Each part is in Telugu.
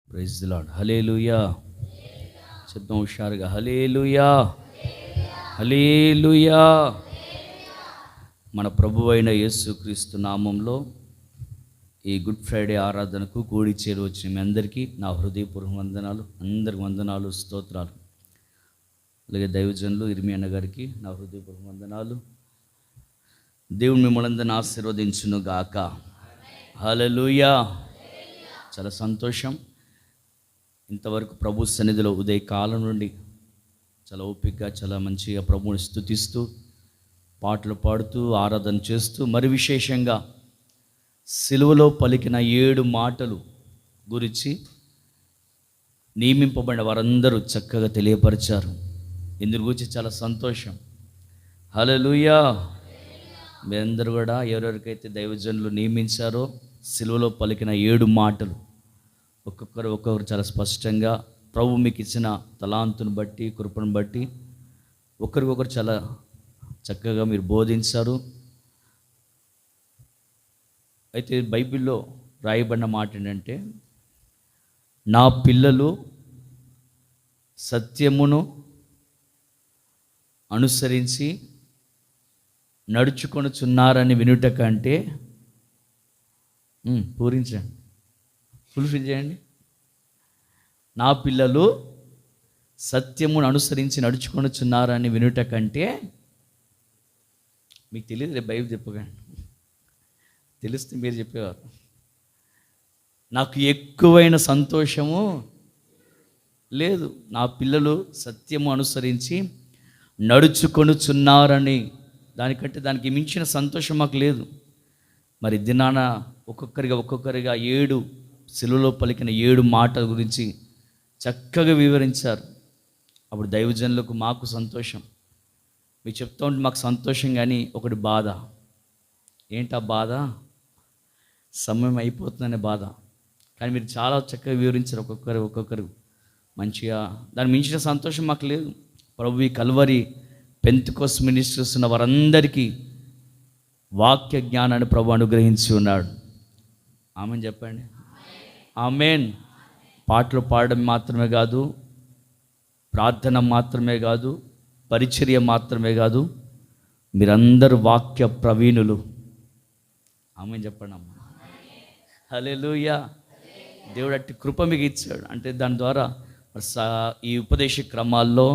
Praise the lord. హల్లెలూయా. చెప్తాం హుషారుగా, హల్లెలూయా, హల్లెలూయా. మన ప్రభువైన యేసుక్రీస్తు నామంలో ఈ గుడ్ ఫ్రైడే ఆరాధనకు కూడి చేరి వచ్చిన మీ అందరికీ నా హృదయపూర్వక వందనాలు, అందరికి వందనాలు, స్తోత్రాలు. అలాగే దైవజనులు ఇర్మియా అన్న గారికి నా హృదయపూర్వక వందనాలు. దేవుడు మిమ్మల్ని అందరిని ఆశీర్వదించును గాక. హల్లెలూయా. చాలా సంతోషం. ఇంతవరకు ప్రభు సన్నిధిలో ఉదయకాలం నుండి చాలా ఓపికగా, చాలా మంచిగా ప్రభువుని స్తుతిస్తూ, పాటలు పాడుతూ, ఆరాధన చేస్తూ, మరి విశేషంగా సిలువలో పలికిన 7 మాటలు గురించి నియమింపబడిన వారందరూ చక్కగా తెలియపరిచారు. ఇందుకు గురించి చాలా సంతోషం. హల్లెలూయా. మీరందరూ కూడా ఎవరెవరికైతే దైవజనులు నియమించారో సిలువలో పలికిన 7 మాటలు ఒక్కొక్కరు చాలా స్పష్టంగా ప్రభు మీకు ఇచ్చిన తలాంతుని బట్టి, కృపను బట్టి ఒకరికొకరు చాలా చక్కగా మీరు బోధించారు. అయితే బైబిల్లో రాయబడిన మాట ఏంటంటే, నా పిల్లలు సత్యమును అనుసరించి నడుచుకొనుచున్నారని వినుట కంటే, పూరించండి, ఫుల్ఫిల్ చేయండి. నా పిల్లలు సత్యమును అనుసరించి నడుచుకొనుచున్నారని వినుట కంటే, మీకు తెలియదు, రేపు బైబిల్ చెప్పకండి, తెలిస్తే మీరు చెప్పేవారు. నాకు ఎక్కువైన సంతోషము లేదు. నా పిల్లలు సత్యము అనుసరించి నడుచుకొనుచున్నారని, దానికి మించిన సంతోషం మాకు లేదు. మరి దినాన ఒక్కొక్కరిగా 7 సిలువలో పలికిన 7 మాటల గురించి చక్కగా వివరించారు. అప్పుడు దైవజనులకు మాకు సంతోషం. మీరు చెప్తూ ఉంటే మాకు సంతోషం, కానీ ఒకటి బాధ. ఏంటా బాధ? సమయం అయిపోతుందనే బాధ. కానీ మీరు చాలా చక్కగా వివరించారు, ఒక్కొక్కరు మంచిగా. దాన్ని మించిన సంతోషం మాకు లేదు. ప్రభు ఈ కల్వరి పెంతెకోస్తు మినిస్ట్రీస్ ఉన్న వారందరికీ వాక్య జ్ఞానాన్ని ప్రభు అనుగ్రహించి ఉన్నాడు. ఆమెన్ చెప్పండి. ఆమెన్. పాటలు పాడడం మాత్రమే కాదు, ప్రార్థన మాత్రమే కాదు, పరిచర్య మాత్రమే కాదు, మీరందరూ వాక్య ప్రవీణులు. ఆమెన్ చెప్పండి అమ్మ. హల్లెలూయా. దేవుడు అట్టి కృప మీకు ఇచ్చాడు. అంటే దాని ద్వారా ఈ ఉపదేశ క్రమాల్లో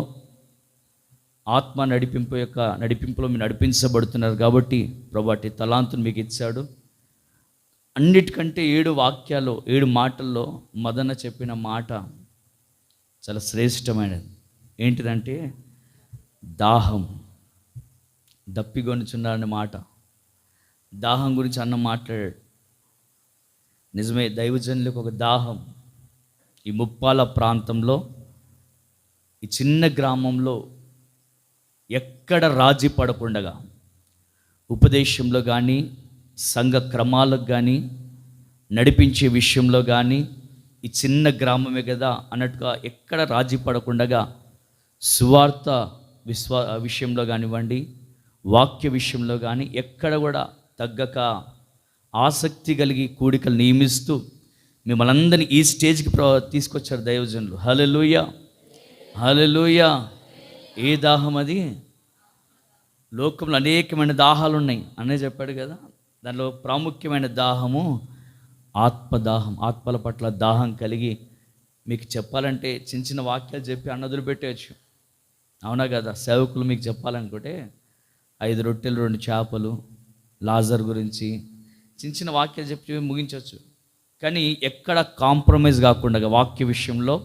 ఆత్మ నడిపింపులో మీరు నడిపించబడుతున్నారు కాబట్టి ప్రభు అట్టి తలాంతును మీకు ఇచ్చాడు. అన్నిటికంటే 7 వాక్యాలు, 7 మాటల్లో మదన చెప్పిన మాట చాలా శ్రేష్టమైనది. ఏంటిదంటే దాహం. దప్పిగొనుచున్నారనే మాట, దాహం గురించి అన్న మాట్లాడాడు. నిజమే, దైవజనులకు ఒక దాహం. ఈ ముప్పాల ప్రాంతంలో, ఈ చిన్న గ్రామంలో ఎక్కడ రాజీ పడకుండగా ఉపదేశంలో కానీ, సంఘ క్రమాలకు కానీ, నడిపించే విషయంలో కానీ, ఈ చిన్న గ్రామమే కదా అన్నట్టుగా ఎక్కడ రాజీ పడకుండగా సువార్త విషయంలో కానివ్వండి, వాక్య విషయంలో కానీ ఎక్కడ కూడా తగ్గక ఆసక్తి కలిగి కూడికలు నియమిస్తూ మిమ్మల్ని అందరినీ ఈ స్టేజ్కి తీసుకొచ్చారు దైవజనులు. హల్లెలూయా, హల్లెలూయా. ఏ దాహం అది? లోకంలో అనేకమైన దాహాలు ఉన్నాయి అనే చెప్పాడు కదా. దానిలో ప్రాముఖ్యమైన దాహము ఆత్మదాహం. ఆత్మల పట్ల దాహం కలిగి, మీకు చెప్పాలంటే చిన్న చిన్న వాక్యాలు చెప్పి అన్నదులు పెట్టేయచ్చు, అవునా కదా. సేవకులు మీకు చెప్పాలనుకుంటే 5 రొట్టెలు 2 చేపలు, లాజర్ గురించి చిన్న చిన్న వాక్యాలు చెప్పి ముగించవచ్చు. కానీ ఎక్కడ కాంప్రమైజ్ కాకుండా వాక్య విషయంలో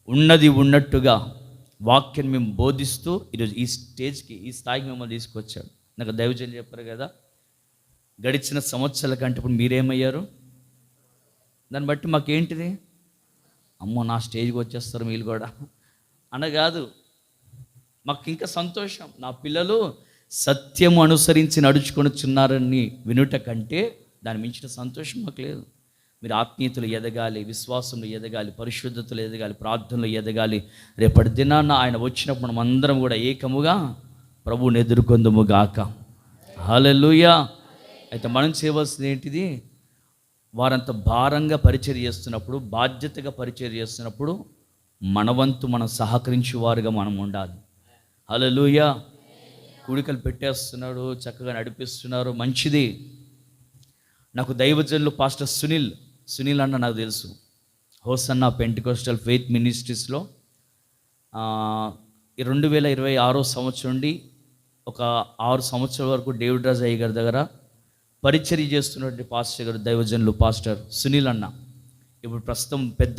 ఉన్నది ఉన్నట్టుగా వాక్యం మేము బోధిస్తూ ఈరోజు ఈ స్టేజ్కి, ఈ స్థాయికి మిమ్మల్ని తీసుకొచ్చాడు. నాకు దైవజనులు చెప్పారు కదా, గడిచిన సంవత్సరాల కంటే ఇప్పుడు మీరేమయ్యారు. దాన్ని బట్టి మాకేంటిది, అమ్మో నా స్టేజ్కి వచ్చేస్తారు మీరు కూడా అనగాదు. మాకు ఇంకా సంతోషం. నా పిల్లలు సత్యము అనుసరించి నడుచుకొనుచున్నారని వినుట కంటే దాని మించిన సంతోషం మాకు లేదు. మీరు ఆత్మీయతలు ఎదగాలి, విశ్వాసంలో ఎదగాలి, పరిశుద్ధతలు ఎదగాలి, ప్రార్థనలు ఎదగాలి. రేపటి దినాన్న ఆయన వచ్చినప్పుడు మనం అందరం కూడా ఏకముగా ప్రభువుని ఎదుర్కొందుము గాక. హల్లెలూయా. అయితే మనం చేయవలసింది ఏంటిది? వారంత భారంగా పరిచర్య చేస్తున్నప్పుడు, బాధ్యతగా పరిచర్య చేస్తున్నప్పుడు మన వంతు మనం సహకరించే వారుగా మనం ఉండాలి. హల్లెలూయా. కూడికలు పెట్టేస్తున్నాడు, చక్కగా నడిపిస్తున్నారు, మంచిది. నాకు దైవజనులు పాస్టర్ సునీల్ అన్న నాకు తెలుసు. హోసన్న పెంటికోస్టల్ ఫెయిత్ మినిస్ట్రీస్లో 2026 సంవత్సరం నుండి ఒక 6 సంవత్సరాల వరకు డేవిడ్ రాజ్ అయ్య గారి దగ్గర పరిచర్య చేస్తున్నటువంటి పాస్టర్ గారు దైవజనులు పాస్టర్ సునీల్ అన్న. ఇప్పుడు ప్రస్తుతం పెద్ద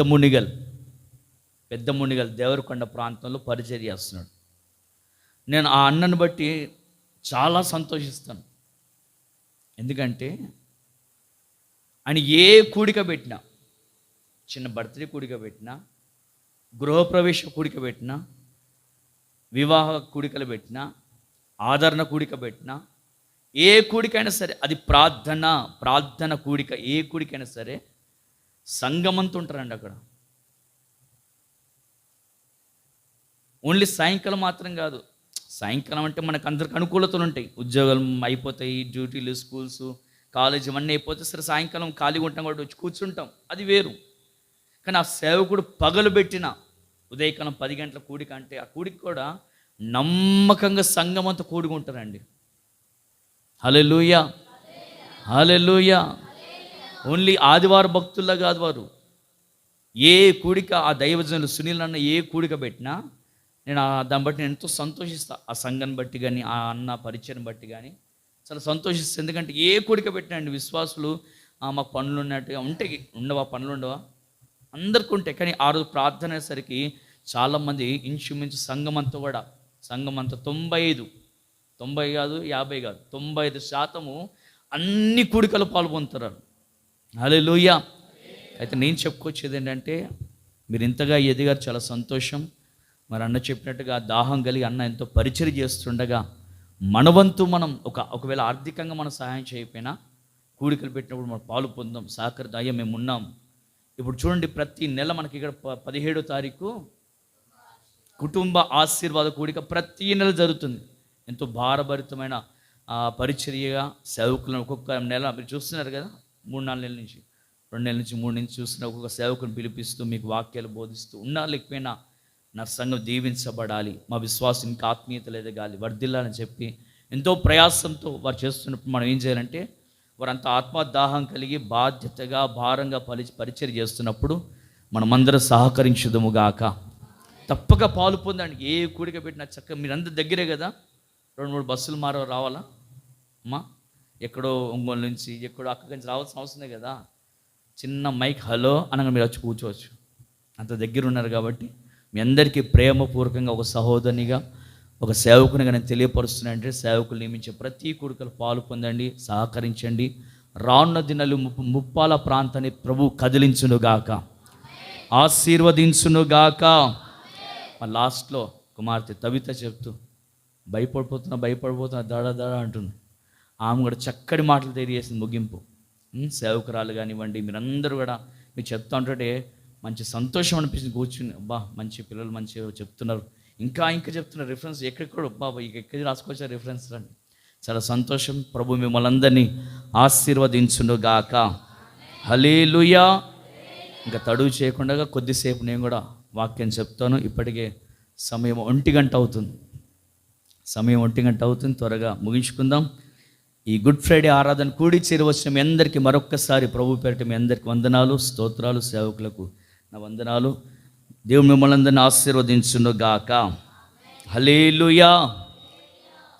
మునిగల్ దేవరకొండ ప్రాంతంలో పరిచర్య చేస్తున్నాడు. నేను ఆ అన్నను బట్టి చాలా సంతోషిస్తాను. ఎందుకంటే ఆయన ఏ కూడిక పెట్టినా, చిన్న బర్త్డే కూడిక పెట్టినా, గృహప్రవేశ కూడిక పెట్టినా, వివాహ కూడికలు పెట్టినా, ఆదరణ కూడిక పెట్టినా, ఏ కూడికైనా సరే అది ప్రార్థన కూడిక, ఏ కూడికైనా సరే సంఘమంతా ఉంటారండి అక్కడ. ఓన్లీ సాయంకాలం మాత్రం కాదు. సాయంకాలం అంటే మనకు అందరికి అనుకూలతలు ఉంటాయి, ఉద్యోగాలు అయిపోతాయి, డ్యూటీలు, స్కూల్స్, కాలేజ్ ఇవన్నీ అయిపోతే సరే సాయంకాలం ఖాళీగా ఉంటాం కాబట్టి వచ్చి కూర్చుంటాం, అది వేరు. కానీ ఆ సేవకుడు పగలు పెట్టిన ఉదయకాలం 10 గంటల కూడిక అంటే ఆ కూడిక కూడా నమ్మకంగా సంఘమంతా కూడుకుంటారండి. హల్లెలూయా, హల్లెలూయా. ఓన్లీ ఆదివారం భక్తుల్లా కాదు వారు. ఏ కూడిక ఆ దైవజనులు సునీల్ అన్న ఏ కూడిక పెట్టినా నేను దాన్ని బట్టి నేను ఎంతో సంతోషిస్తాను. ఆ సంఘాన్ని బట్టి కానీ, ఆ అన్న పరిచయం బట్టి కానీ చాలా సంతోషిస్తాను. ఎందుకంటే ఏ కూడిక పెట్టినండి విశ్వాసులు మాకు పనులు ఉన్నట్టుగా ఉంటాయి, పనులు ఉండవా, అందరికీ ఉంటాయి. కానీ ఆ రోజు ప్రార్థన అయ్యేసరికి చాలామంది ఇంచుమించు సంఘం అంతా 95, 90 కాదు, 50 కాదు, 95% అన్ని కూడికలు పాల్గొంటారు. హల్లెలూయా. అయితే నేను చెప్పుకొచ్చేది ఏంటంటే మీరు ఇంతగా ఎదిగారు, చాలా సంతోషం. మరి అన్న చెప్పినట్టుగా దాహం కలిగి అన్న ఎంతో పరిచర్య చేస్తుండగా మనవంతు మనం ఒకవేళ ఆర్థికంగా మనం సహాయం చేయకపోయినా కూడికలు పెట్టినప్పుడు మనం పాలు పొందాం, సహకరిద్దాం. మేము ఉన్నాం. ఇప్పుడు చూడండి, ప్రతి నెల మనకి ఇక్కడ 17వ తారీఖు కుటుంబ ఆశీర్వాద కూడిక ప్రతి నెల జరుగుతుంది. ఎంతో భారభరితమైన పరిచర్యగా సేవకులను ఒక్కొక్క నెల మీరు చూస్తున్నారు కదా, 3-4 నెలల నుంచి, 2 నెలల నుంచి 3 నుంచి చూస్తున్న ఒక్కొక్క సేవకుని పిలిపిస్తూ మీకు వాక్యాలు బోధిస్తూ ఉన్నా లేకపోయినా నా సంఘం దీవించబడాలి, మా విశ్వాసం ఇంకా ఆత్మీయతలు ఎదగాలి, వర్ధిల్లాలని చెప్పి ఎంతో ప్రయాసంతో వారు చేస్తున్నప్పుడు మనం ఏం చేయాలంటే వారంతా ఆత్మదాహం కలిగి బాధ్యతగా భారంగా పరిచర్య చేస్తున్నప్పుడు మనమందరం సహకరించుదుముగాక. తప్పక పాలు పొందండి. ఏ కూడిక పెట్టినా చక్కగా మీరందరూ దగ్గరే కదా, 2-3 బస్సులు రావాలా అమ్మా, ఎక్కడో ఒంగోలు నుంచి ఎక్కడో అక్కడి నుంచి రావాల్సిన అవసరం కదా. చిన్న మైక్ హలో అనగా మీరు వచ్చి కూర్చోవచ్చు, అంత దగ్గర ఉన్నారు. కాబట్టి మీ అందరికీ ప్రేమపూర్వకంగా ఒక సహోదరునిగా ఒక సేవకునిగా నేను తెలియపరుస్తున్నానంటే సేవకులు నియమించే ప్రతి కూడికలు పాలు పొందండి, సహకరించండి. రానున్న దినాలు ముప్పాల ప్రాంతాన్ని ప్రభు కదిలించునుగాక, ఆశీర్వదించునుగాక. మా లాస్ట్లో కుమార్తె తవిత చెప్తూ భయపడిపోతున్నా దడ అంటుంది. ఆమె కూడా చక్కటి మాటలు తెలియజేసింది ముగింపు. సేవకురాలు కానివ్వండి, మీరందరూ కూడా మీరు చెప్తా ఉంటే మంచి సంతోషం అనిపిస్తుంది. కూర్చుని అబ్బా మంచి పిల్లలు మంచిగా చెప్తున్నారు, ఇంకా చెప్తున్నారు. రిఫరెన్స్ ఎక్కడెక్కడ బాబా ఎక్కడికి రాసుకోవచ్చా రిఫరెన్స్ రండి. చాలా సంతోషం. ప్రభు మిమ్మల్ని అందరినీ ఆశీర్వదించునుగాక. హల్లెలూయా. ఇంకా తడువు చేయకుండా కొద్దిసేపు నేను కూడా వాక్యం చెప్తాను. ఇప్పటికే సమయం 1 గంట అవుతుంది. త్వరగా ముగించుకుందాం. ఈ గుడ్ ఫ్రైడే ఆరాధన కూడి చేరి వచ్చిన మీ అందరికీ మరొక్కసారి ప్రభు పేరిట మీ అందరికీ వందనాలు, స్తోత్రాలు. సేవకులకు నా వందనాలు. దేవుడు మిమ్మల్ని అందరినీ ఆశీర్వదించునుగాక. హల్లెలూయా.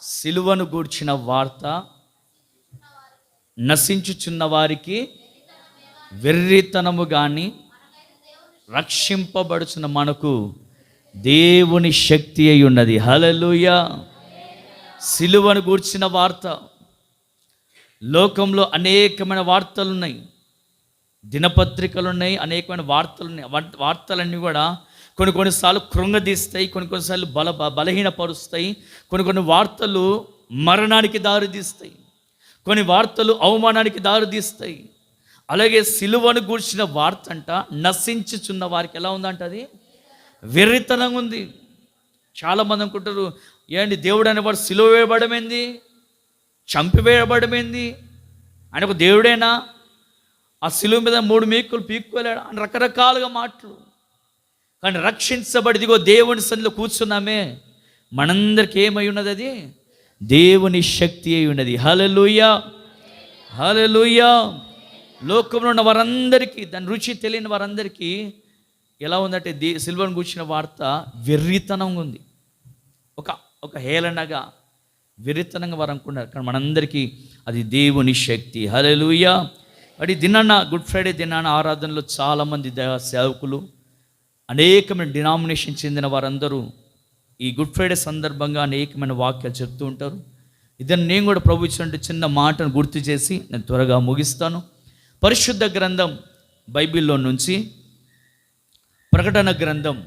సిలువను గూర్చిన వార్త నశించుచున్న వారికి వెర్రితనము కానీ రక్షింపబడుచున్న మనకు దేవుని శక్తి అయి ఉన్నది. హల్లెలూయా. సిలువను గూర్చిన వార్త. లోకంలో అనేకమైన వార్తలు ఉన్నాయి, దినపత్రికలు ఉన్నాయి, అనేకమైన వార్తలు ఉన్నాయి. వార్తలన్నీ కూడా కొన్నిసార్లు కృంగదీస్తాయి, కొన్నిసార్లు బలహీనపరుస్తాయి. కొన్ని వార్తలు మరణానికి దారితీస్తాయి, కొన్ని వార్తలు అవమానానికి దారితీస్తాయి. అలాగే సిలువను గూర్చిన వార్త అంట నశించుచున్న వారికి ఎలా ఉందంట, అది వెర్రితనంగా ఉంది. చాలామంది అనుకుంటారు, ఏంటి దేవుడు అనేవాడు సిలువ వేయబడమేంది, చంపివేయబడమేంది, ఆయన ఒక దేవుడేనా, ఆ శిలువ మీద 3 మేకులు పీక్కోలేడా అని రకరకాలుగా మాటలు. కానీ రక్షించబడిదిగో దేవుని సన్నిధిలో కూర్చున్నామే, మనందరికి ఏమై ఉన్నది? అది దేవుని శక్తి అయి ఉన్నది. హల్లెలూయా, హల్లెలూయా. లోకంలో ఉన్న వారందరికీ, దాని రుచి తెలియని వారందరికీ ఎలా ఉందంటే సిల్వను కూర్చిన వార్త వెర్రితనంగా ఉంది. ఒక హేళనగా, వెర్రితనంగా వారు అనుకున్నారు. కానీ మనందరికీ అది దేవుని శక్తి. హల్లెలూయా. మరి దినాన, గుడ్ ఫ్రైడే దినాన ఆరాధనలో చాలామంది దైవ సేవకులు, అనేకమైన డినామినేషన్ చెందిన వారందరూ ఈ గుడ్ ఫ్రైడే సందర్భంగా అనేకమైన వాక్యాలు చెప్తూ ఉంటారు. ఇదని నేను కూడా ప్రభు ఇచ్చినట్టు చిన్న మాటను గుర్తు చేసి నేను త్వరగా ముగిస్తాను. పరిశుద్ధ గ్రంథం బైబిల్లో నుంచి ప్రకటన గ్రంథం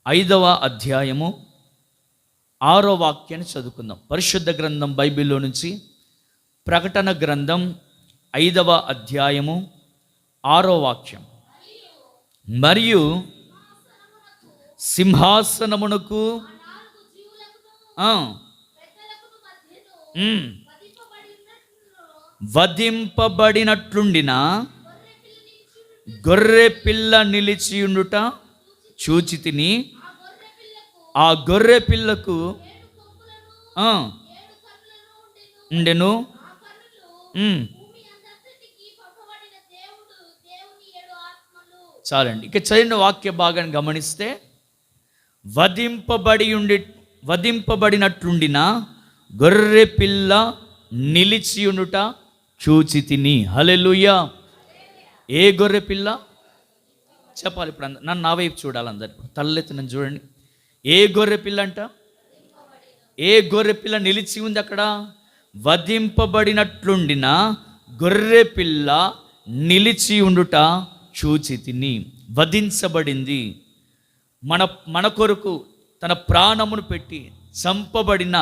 5వ అధ్యాయము 6వ వాక్యాన్ని చదువుకుందాం. పరిశుద్ధ గ్రంథం బైబిల్లో నుంచి ప్రకటన గ్రంథం 5వ అధ్యాయము 6వ వాక్యం. మరియు సింహాసనమునకు వధింపబడినట్లుండిన గొర్రె పిల్ల నిలిచియుండుట చూచితిని. ఆ గొర్రె పిల్లకు ఉండెను. చాలండి. ఇక చదివిన వాక్య భాగాన్ని గమనిస్తే వధింపబడినట్లుండిన గొర్రె పిల్ల నిలిచియుండుట చూచితిని. హల్లెలూయా. ఏ గొర్రె పిల్ల చెప్పాలి? ఇప్పుడు నన్ను నా వైపు చూడాలి అందరు. తలెత్తి నన్ను చూడండి. ఏ గొర్రె పిల్ల అంట? ఏ గొర్రె పిల్ల నిలిచి ఉంది అక్కడ? వధింపబడినట్లుండిన గొర్రె పిల్ల నిలిచి ఉండుట చూచితిని. వధించబడింది, మన కొరకు తన ప్రాణమును పెట్టి చంపబడిన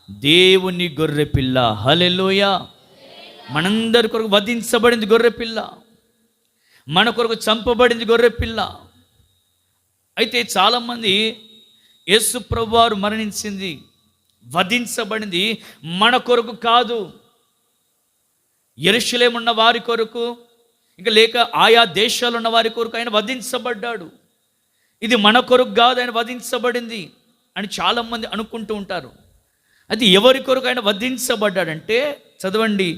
దేవుని గొర్రె పిల్ల. హల్లెలూయా. మనందరి కొరకు వధించబడింది గొర్రె పిల్ల, మన కొరకు చంపబడింది గొర్రె పిల్ల. అయితే చాలామంది యేసు ప్రభువారు మరణించింది, వధించబడింది మన కొరకు కాదు, యెరూషలేము ఉన్న వారి కొరకు, ఇంకా లేక ఆయా దేశాలు ఉన్న వారి కొరకు ఆయన వధించబడ్డాడు. ఇది మన కొరకు కాదు, ఆయన వధించబడింది అని చాలామంది అనుకుంటూ ఉంటారు. అది ఎవరి కొరకు ఆయన వధించబడ్డాడంటే చదవండి,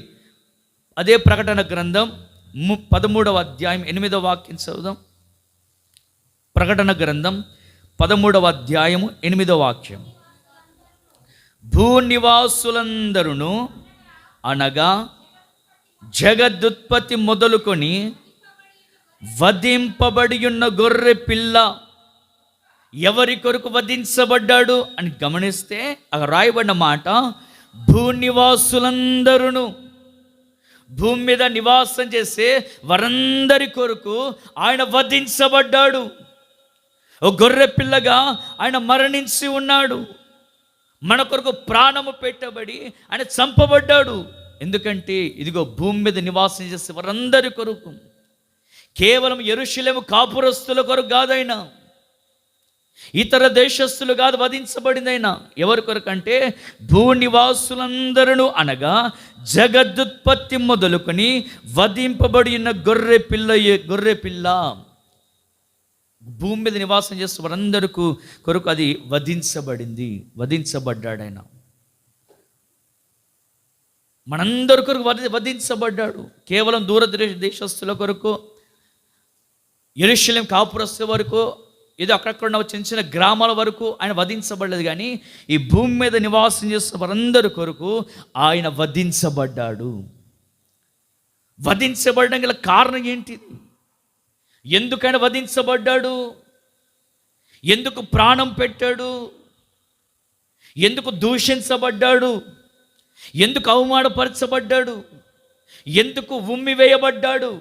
అదే ప్రకటన గ్రంథం 13వ అధ్యాయం 8వ వాక్యం చదువుదాం. ప్రకటన గ్రంథం 13వ అధ్యాయము 8వ వాక్యం. భూనివాసులందరూ అనగా జగదుత్పత్తి మొదలుకొని వధింపబడి ఉన్న గొర్రె పిల్ల ఎవరి కొరకు వధించబడ్డాడు అని గమనిస్తే అక్కడ రాయబడిన మాట భూనివాసులందరూ, భూమి మీద నివాసం చేసే వారందరి కొరకు ఆయన వధించబడ్డాడు. ఓ గొర్రె పిల్లగా ఆయన మరణించి ఉన్నాడు. మన కొరకు ప్రాణము పెట్టబడి ఆయన చంపబడ్డాడు. ఎందుకంటే ఇదిగో భూమి మీద నివాసం చేసే వారందరి కొరకు, కేవలం యెరూషలేము కాపురస్తుల కొరకు కాదైనా, ఇతర దేశస్తులు కాదు వధించబడిందైనా. ఎవరి కొరకు అంటే భూనివాసులందరూ అనగా జగదుత్పత్తి మొదలుకొని వధింపబడిన గొర్రె పిల్ల, భూమి మీద నివాసం చేస్తూ వారందరి కొరకు అది వధించబడ్డాడు. ఆయన మనందరి కొరకు వధించబడ్డాడు. కేవలం దూర దేశస్తుల కొరకు, యెరూషలేము కాపురస్తుల వరకు, ఏదో అక్కడక్కడ ఉన్న చిన్న చిన్న గ్రామాల వరకు ఆయన వధించబడలేదు. కానీ ఈ భూమి మీద నివాసం చేస్తున్న వారందరి కొరకు ఆయన వధించబడ్డాడు. వధించబడడం గల కారణం ఏంటి? ఎందుకైనా వధించబడ్డాడు? ఎందుకు ప్రాణం పెట్టాడు? ఎందుకు దూషించబడ్డాడు? ఎందుకు అవమానపరచబడ్డాడు? ఎందుకు ఉమ్మి వేయబడ్డాడు?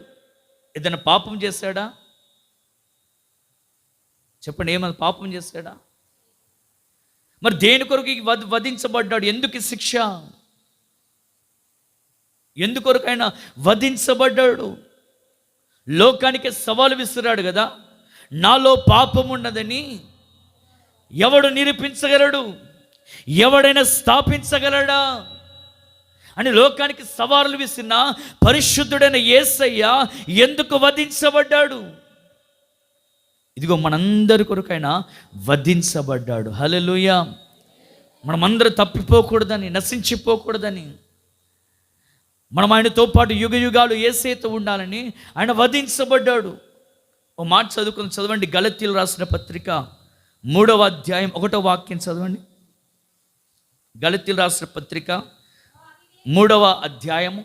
ఏదైనా పాపం చేశాడా? చెప్పండి, ఏమైనా పాపం చేశాడా? మరి దేని కొరకు వధించబడ్డాడు? ఎందుకు శిక్ష? ఎందుకొరకు ఆయన వధించబడ్డాడు? లోకానికి సవాలు విసిరాడు కదా, నాలో పాపం ఉన్నదని ఎవడు నిరూపించగలడు? ఎవడైనా స్థాపించగలడా? అని లోకానికి సవాలు విసిన పరిశుద్ధుడైన యేసయ్య ఎందుకు వధించబడ్డాడు? ఇదిగో మనందరి కొరకైనా వధించబడ్డాడు. హల్లెలూయా. మనమందరూ తప్పిపోకూడదని, నశించిపోకూడదని, మనం ఆయనతో పాటు యుగ యుగాలు యేసయ్యతో ఉండాలని ఆయన వధించబడ్డాడు. ఓ మాట చదవండి. గలతీయులు రాసిన పత్రిక 3వ అధ్యాయం 1వ వాక్యం చదవండి. గలతీయులు రాసిన పత్రిక 3వ అధ్యాయం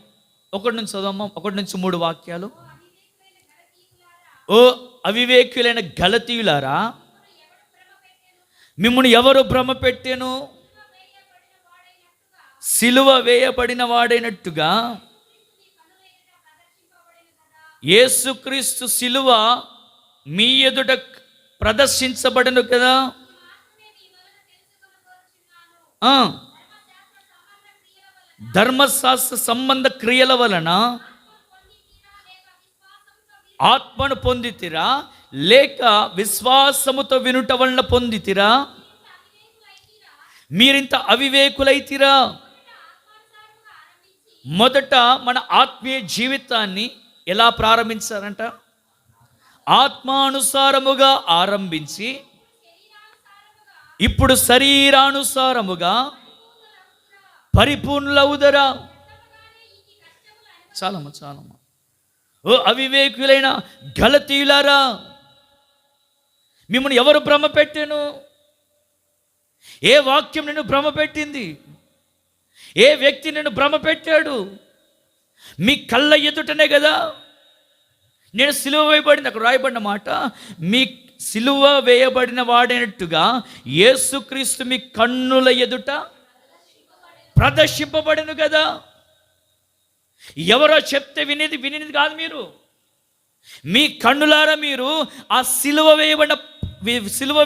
1 నుంచి చదవమ్మా. 1 నుంచి 3 వాక్యాలు. ఓ అవివేకులైన గలతీయులారా, మిమ్మల్ని ఎవరు భ్రమ పెట్టెను? సిలువ వేయబడిన వాడైనట్టుగా యేసుక్రీస్తు సిలువ మీ ఎదుట ప్రదర్శించబడను కదా. ధర్మశాస్త్ర సంబంధ క్రియల వలన ఆత్మను పొందితిరా, లేక విశ్వాసముతో వినుట వలన పొందితిరా? మీరింత అవివేకులైతిరా. మొదట మన ఆత్మీయ జీవితాన్ని ఎలా ప్రారంభించారంట? ఆత్మానుసారముగా ఆరంభించి ఇప్పుడు శరీరానుసారముగా పరిపూర్ణులవుదరా. చాలమ్మా. ఓ అవివేకులైన గలతీయులారా, మిమ్మల్ని ఎవరు భ్రమ పెట్టాను? ఏ వాక్యం నిన్ను భ్రమ పెట్టింది? ఏ వ్యక్తి నిన్ను భ్రమ పెట్టాడు? మీ కళ్ళ ఎదుటనే కదా నేను సిలువ వేయబడింది. అక్కడ రాయబడిన మాట, మీ సిలువ వేయబడిన వాడైనట్టుగా యేసుక్రీస్తు మీ కన్నుల ఎదుట ప్రదర్శింపబడను కదా. ఎవరో చెప్తే వినేది కాదు. మీరు మీ కన్నులారా మీరు ఆ సిలువ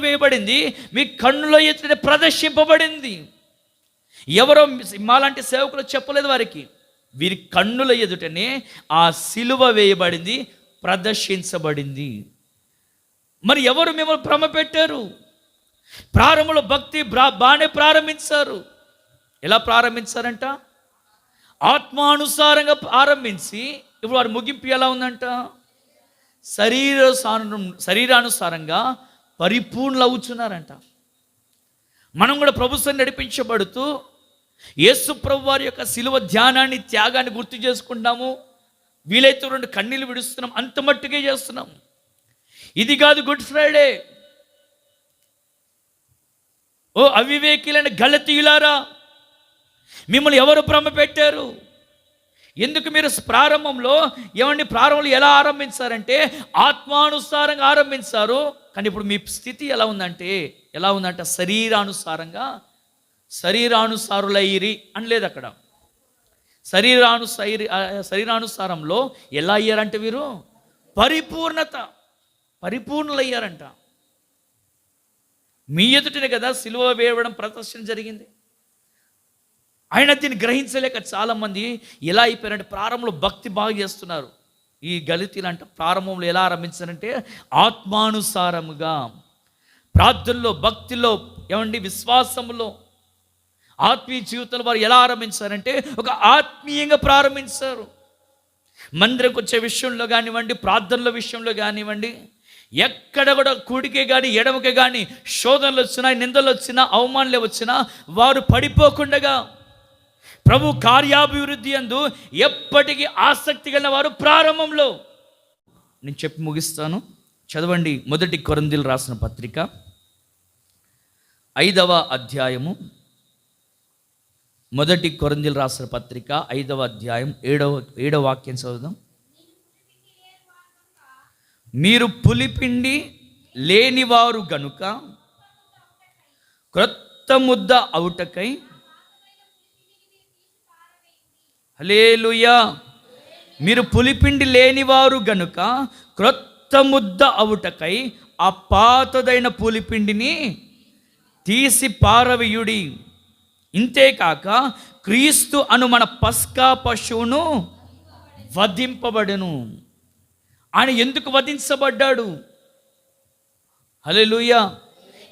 వేయబడింది మీ కన్నుల ఎదుట ప్రదర్శింపబడింది. ఎవరో మాలాంటి సేవకులు చెప్పలేదు వారికి. వీరి కన్నుల ఎదుటనే ఆ సిలువ వేయబడింది, ప్రదర్శించబడింది. మరి ఎవరు మిమ్మల్ని భ్రమ పెట్టారు? ప్రారంభంలో భక్తి బాగానే ప్రారంభించారు. ఎలా ప్రారంభించారంట? ఆత్మానుసారంగా ఆరంభించి ఇప్పుడు వారి ముగింపు ఎలా ఉందంట? శరీరానుసారంగా పరిపూర్ణులు అవుతున్నారంట. మనం కూడా ప్రభుత్వం నడిపించబడుతూ యేసు ప్రభు వారి యొక్క శిలువ ధ్యానాన్ని, త్యాగాన్ని గుర్తు చేసుకుంటాము. వీలైతే 2 కన్నీళ్ళు విడుస్తున్నాం, అంత మట్టుకే చేస్తున్నాం. ఇది కాదు గుడ్ ఫ్రైడే. ఓ అవివేకులైన గలతీయులారా, మిమ్మల్ని ఎవరు భ్రమ పెట్టారు? ఎందుకు మీరు ప్రారంభంలో ఎలా ఆరంభించారంటే ఆత్మానుసారంగా ఆరంభించారు. కానీ ఇప్పుడు మీ స్థితి ఎలా ఉందంటే శరీరానుసారులైరి అనలేదు అక్కడ. శరీరానుసారంలో ఎలా అయ్యారంటే వీరు పరిపూర్ణులయ్యారంట. మీ ఎదుటనే కదా సిలువ వేయడం ప్రదర్శన జరిగింది. ఆయన దీన్ని గ్రహించలేక చాలామంది ఎలా అయిపోయారంటే ప్రారంభంలో భక్తి బాగా చేస్తున్నారు. ఈ గలితీలు అంటే ప్రారంభంలో ఎలా ఆరంభించారంటే ఆత్మానుసారముగా, ప్రార్థనలో, భక్తిలో, విశ్వాసంలో, ఆత్మీయ జీవితంలో వారు ఎలా ఆరంభించారంటే ఒక ఆత్మీయంగా ప్రారంభించారు. మందిరంకి వచ్చే విషయంలో కానివ్వండి, ప్రార్థనల విషయంలో కానివ్వండి, ఎక్కడ కూడా కూడికే కానీ ఎడమకే కానీ శోధనలు వచ్చినా, నిందలు వచ్చినా, అవమానాలు వచ్చినా వారు పడిపోకుండా ప్రభు కార్యాభివృద్ధి యందు ఎప్పటికీ ఆసక్తి కలిగిన వారు ప్రారంభంలో. నేను చెప్పి ముగిస్తాను. చదవండి. 1 కొరింథీయులకు రాసిన పత్రిక 5వ అధ్యాయము. 1 కొరింథీయులకు రాసిన పత్రిక 5వ అధ్యాయం 7వ వాక్యం చదువుదాం. మీరు పులిపిండి లేనివారు గనుక క్రొత్త ముద్ద అవుటకై. హల్లెలూయా. మీరు పులిపిండి లేనివారు గనుక క్రొత్త ముద్ద అవుటకై ఆ పాతదైన పులిపిండిని తీసి పారవేయుడి. ఇంతేకాక క్రీస్తు అను మన పస్కా పశువును వధింపబడెను. ఆయన ఎందుకు వధించబడ్డాడు? హల్లెలూయా.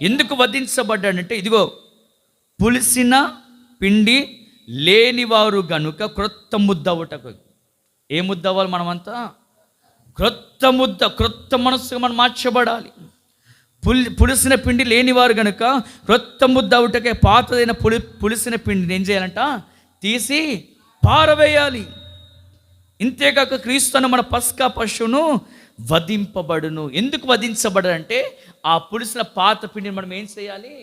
ఎందుకు వధించబడ్డాడంటే ఇదిగో పులిసిన పిండి లేనివారు గనుక క్రొత్త ముద్ద ఒకటకు. ఏ ముద్ద అవ్వాలి మనమంతా? క్రొత్త ముద్ద, క్రొత్త మనస్సుగా మనం మార్చబడాలి. పులిసిన పిండి లేనివారు గనుక క్రొత్త ముద్ద ఒకటకే పాతదైన పులిసిన పిండిని ఏం చేయాలంట? తీసి పారవేయాలి. ఇంతేకాక క్రీస్తును మన పస్కా పశువును వధింపబడును. ఎందుకు వధించబడంటే ఆ పులిసిన పాత పిండిని మనం ఏం చేయాలి?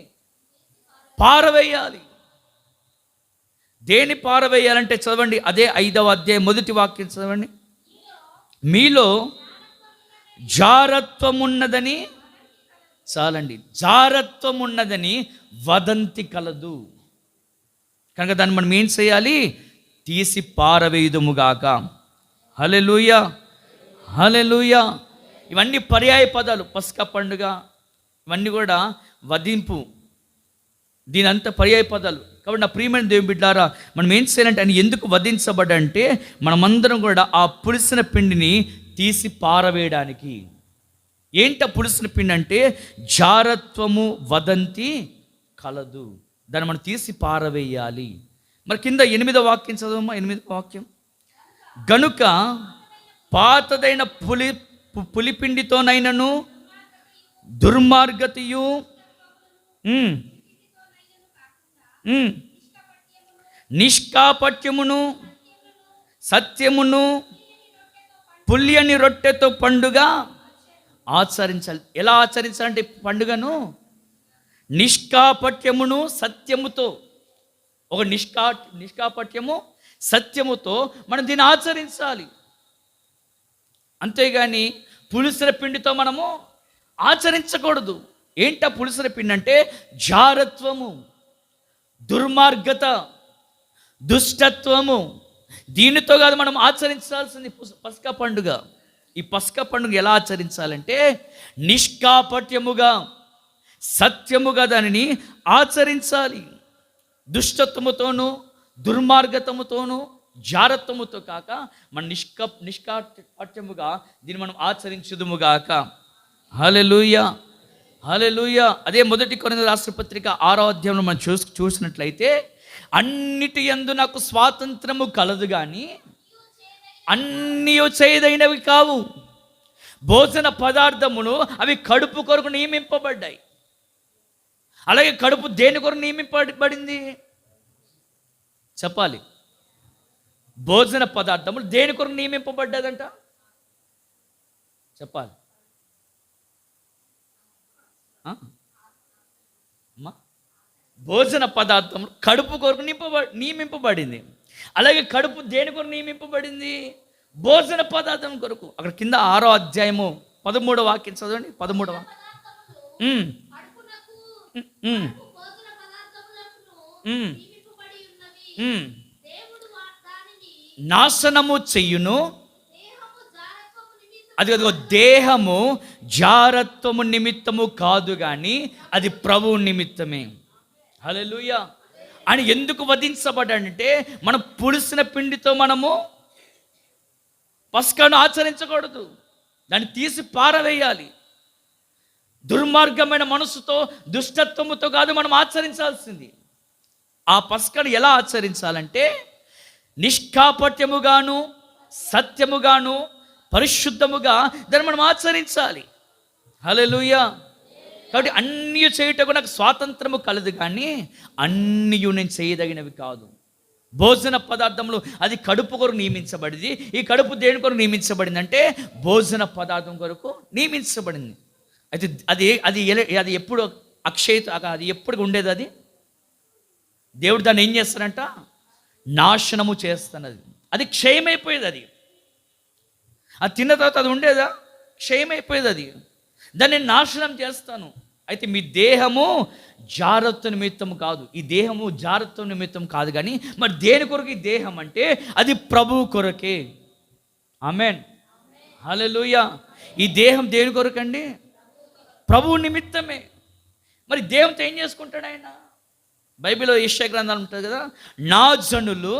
పారవేయాలి. దేని పారవేయాలంటే చదవండి, అదే 5వ అధ్యాయం 1వ వాక్యం చదవండి. మీలో జారత్వం ఉన్నదని, చాలండి, జారత్వం ఉన్నదని వదంతి కలదు కనుక దాన్ని మనం ఏం చేయాలి? తీసి పారవేయుదుముగాక. హల్లెలూయా, హల్లెలూయా. ఇవన్నీ పర్యాయ పదాలు. పస్కా పండుగ ఇవన్నీ కూడా వధింపు, దీని అంతా పర్యాయ పదాలు. కాబట్టి నా ప్రియమైన దేవుని బిడ్డారా, మనం ఏం చేయాలంటే ఆయన ఎందుకు వధించబడంటే మనమందరం కూడా ఆ పులిసిన పిండిని తీసి పారవేయడానికి. ఏంట పులిసిన పిండి అంటే? జారత్వము వదంతి కలదు, దాన్ని మనం తీసి పారవేయాలి. మరి కింద 8వ వాక్యం చదవమ్మా. 8వ వాక్యం, గనుక పాతదైన పులిపిండితోనైనను దుర్మార్గతయు నిష్కాపట్యమును సత్యమును పుల్యని రొట్టెతో పండుగ ఆచరించాలి. ఎలా ఆచరించాలంటే పండుగను నిష్కాపట్యమును సత్యముతో, ఒక నిష్కాపట్యము సత్యముతో మనం దీన్ని ఆచరించాలి. అంతేగాని పులిసిన పిండితో మనము ఆచరించకూడదు. ఏంటా పులిసిన పిండి అంటే? జారత్వము, దుర్మార్గత, దుష్టత్వము. దీనితో కాదు మనం ఆచరించాల్సింది పస్కా పండుగ. ఈ పస్కా పండుగ ఎలా ఆచరించాలంటే నిష్కాపట్యముగా సత్యముగా దానిని ఆచరించాలి. దుష్టత్వముతోనూ దుర్మార్గతముతోనూ జారత్వముతో కాక మన నిష్కాపట్యముగా దీన్ని మనం ఆచరించుదుముగాక. హల్లెలూయా, హల్లెలూయా. అదే 1 కొరింథీయుల రాసిన పత్రిక 6వ అధ్యాయంలో మనం చూసినట్లయితే, అన్నిటి యందు నాకు స్వాతంత్రము కలదు కానీ అన్నీ చేదైనవి కావు. భోజన పదార్థమును అవి కడుపు కొరకు నియమింపబడ్డాయి. అలాగే కడుపు దేని కొరకు నియమింపబడింది చెప్పాలి? భోజన పదార్థములు దేని కొరకు నియమింపబడ్డదంట చెప్పాలి? భోజన పదార్థములు కడుపు కొరకు నియమింపబడింది. అలాగే కడుపు దేని కొరకు నియమింపబడింది? భోజన పదార్థం కొరకు. అక్కడ కింద 6వ అధ్యాయము 13వ వాక్యం చదవండి. 13వ వాక్యం, నాశనము చెయ్యును. అదిగో దేహము జారత్వము నిమిత్తము కాదు కానీ అది ప్రభువు నిమిత్తమే. హల్లెలూయా. అని ఎందుకు వధించబడ్డాడంటే మనం పులిసిన పిండితో మనము పస్కాను ఆచరించకూడదు, దాన్ని తీసి పారవేయాలి. దుర్మార్గమైన మనసుతో దుష్టత్వముతో కాదు మనం ఆచరించాల్సింది. ఆ పస్కాను ఎలా ఆచరించాలంటే నిష్కాపట్యముగాను సత్యముగాను పరిశుద్ధముగా దాన్ని మనం ఆచరించాలి. హల్లెలూయా. కాబట్టి అన్నీ చేయుటకు నాకు స్వాతంత్రము కలదు కానీ అన్నీ నేను చేయదగినవి కాదు. భోజన పదార్థములు అది కడుపు కొరకు నియమించబడింది. ఈ కడుపు దేని కొరకు నియమించబడింది అంటే భోజన పదార్థం కొరకు నియమించబడింది. అయితే అది అది అది ఎప్పుడు అక్షయత, అది ఎప్పుడు ఉండేది? అది దేవుడు దాన్ని ఏం చేస్తాడంట? నాశనము చేస్తున్నది. అది క్షయమైపోయేది. అది తిన్న తర్వాత అది ఉండేదా? క్షయమైపోయేది. అది దాన్ని నాశనం చేస్తాను. అయితే మీ దేహము జారత్వ నిమిత్తం కాదు. ఈ దేహము జారత్వ నిమిత్తం కాదు కానీ మరి దేని కొరకు ఈ దేహం అంటే అది ప్రభువు కొరకే. ఆమేన్, హల్లెలూయా. ఈ దేహం దేని కొరకండి? ప్రభువు నిమిత్తమే. మరి దేహంతో ఏం చేసుకుంటాడు ఆయన? బైబిల్లో యెషయా గ్రంథం ఉంటుంది కదా, నా జనులు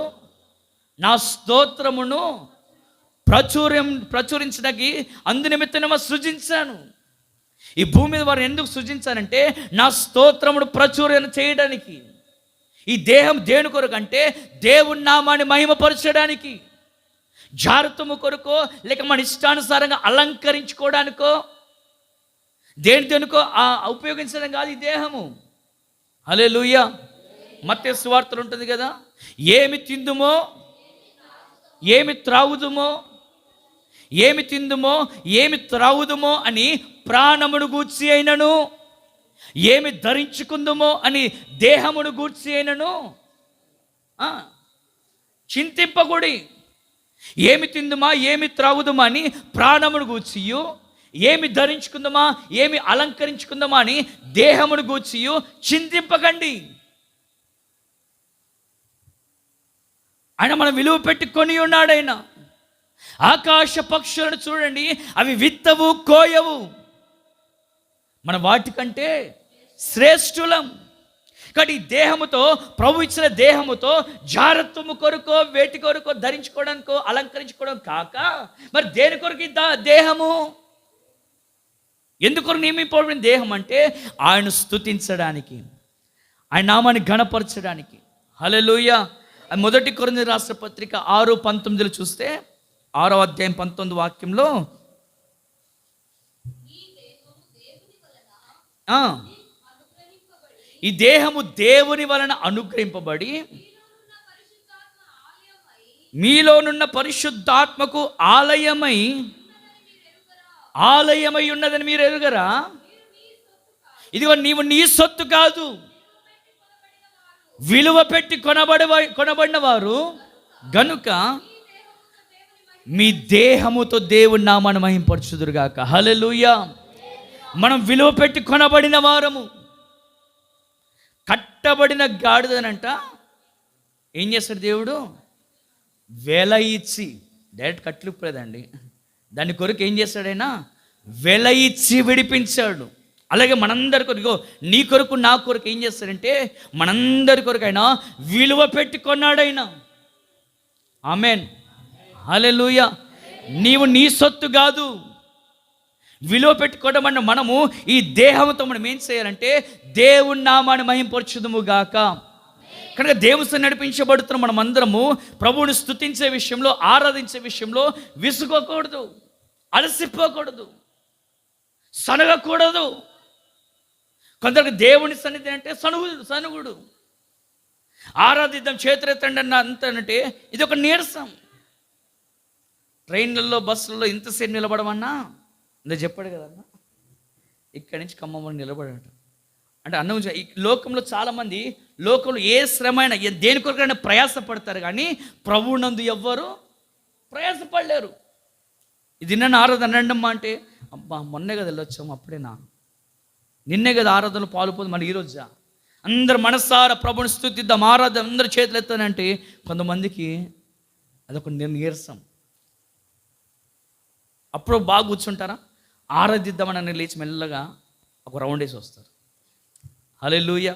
నా స్తోత్రమును ప్రచురించడానికి అందు నిమిత్తమే సృజించాను. ఈ భూమి మీద వారు ఎందుకు సృజించానంటే నా స్తోత్రమును ప్రచురణ చేయడానికి. ఈ దేహం దేని కొరకు అంటే దేవుని నామాన్ని మహిమపరచడానికి, జాగ్రత్తము కొరకో లేక మన ఇష్టానుసారంగా అలంకరించుకోవడానికో దేనికో ఉపయోగించడం కాదు ఈ దేహము. హల్లెలూయా. మత్తయి సువార్తలు ఉంటుంది కదా, ఏమి తిందుమో ఏమి త్రాగుదుమో, ఏమి తిందుమో ఏమి త్రాగుదుమో అని ప్రాణమును గూర్చి అయినను, ఏమి ధరించుకుందుమో అని దేహమును గూర్చి అయినను చింతింపకూడి. ఏమి తిందుమా ఏమి త్రాగుదుమా అని ప్రాణమును గూర్చియు, ఏమి ధరించుకుందామా ఏమి అలంకరించుకుందామా అని దేహమును గూర్చియు చింతింపకండి. ఆయన మనం విలువ పెట్టి కొని ఉన్నాడు. ఆయన ఆకాశ పక్షులను చూడండి, అవి విత్తవు కోయవు, మన వాటికంటే శ్రేష్ఠులం. కాబట్టి ఈ దేహముతో, ప్రభు ఇచ్చిన దేహముతో జాగ్రత్తము కొరకో వేటి కొరకో ధరించుకోవడానికో అలంకరించుకోవడం కాక మరి దేని కొరకు దేహము? ఎందుకొరకు నియమింపబడిన దేహం అంటే ఆయన స్తుతించడానికి, ఆయన నామాన్ని ఘనపరచడానికి. హల్లెలూయా. మొదటి కొరింథీయులకు రాసిన పత్రిక 6:19 చూస్తే 6వ అధ్యాయం 19 వాక్యంలో ఈ దేహము దేవుని వలన అనుగ్రహింపబడి మీలోనున్న పరిశుద్ధాత్మకు ఆలయమై ఉన్నదని మీరు ఎరుగరా? ఇదిగో నీవు నీ సొత్తు కాదు, విలువ పెట్టి కొనబడిన వారు గనుక మీ దేహముతో దేవుని నామాన్ని మహింపరచుదురుగాక. హల్లెలూయా. మనం విలువ పెట్టి కొనబడిన వారము. కట్టబడిన గాడిదనంట ఏం చేస్తాడు దేవుడు? వెల ఇచ్చి, డైరెక్ట్ కట్లిపోలేదండి, దాని కొరకు ఏం చేస్తాడైనా వెల ఇచ్చి విడిపించాడు. అలాగే మనందరి కొరకు, నీ కొరకు నా కొరకు ఏం చేస్తాడంటే మనందరి కొరకు ఆయన విలువ పెట్టి కొన్నాడైనా. ఆమెన్. హల్లెలూయా. నీవు నీ సొత్తు కాదు, విలువ పెట్టుకోవడం. మనము ఈ దేహంతో మనం ఏం చేయాలంటే దేవుని నామాన్ని మహింపరచుదుము గాక. కనుక దేవుని నడిపించబడుతున్న మనం అందరము ప్రభువుని స్తుతించే విషయంలో, ఆరాధించే విషయంలో విసుగకూడదు, అలసిపోకూడదు, సనగకూడదు. కొందరికి దేవుని సన్నిధి అంటే సనుగుడు. ఆరాధిద్దాం చేతులెత్తండి అంతే ఇది ఒక నీరసం. ట్రైన్లలో బస్సులలో ఇంతసేపు నిలబడమన్నా ఇందా చెప్పాడు కదన్నా, ఇక్కడి నుంచి ఖమ్మం నిలబడట అంటే అన్నం. ఈ లోకంలో చాలామంది లోకంలో ఏ శ్రమైనా దేని కొరకైనా ప్రయాసపడతారు, కానీ ప్రభువునందు ఎవ్వరు ప్రయాసపడలేరు. ఇది నన్ను ఆరాధన రండమ్మా అంటే, అబ్బా మొన్నే కదా వెళ్ళొచ్చాము, అప్పుడేనా, నిన్నే కదా ఆరాధనలు పాల్పోదు, మన ఈరోజా అందరు మనసారా ప్రభుని స్తుతిద్దాం, ఆరాధన అందరు చేతులు ఎత్తానంటే కొంతమందికి అదొక నీరసం. అప్పుడు బాగా కూర్చుంటారా, ఆరాధిద్దామని లేచి మెల్లగా ఒక రౌండ్ వేసి వస్తారు. హల్లెలూయా.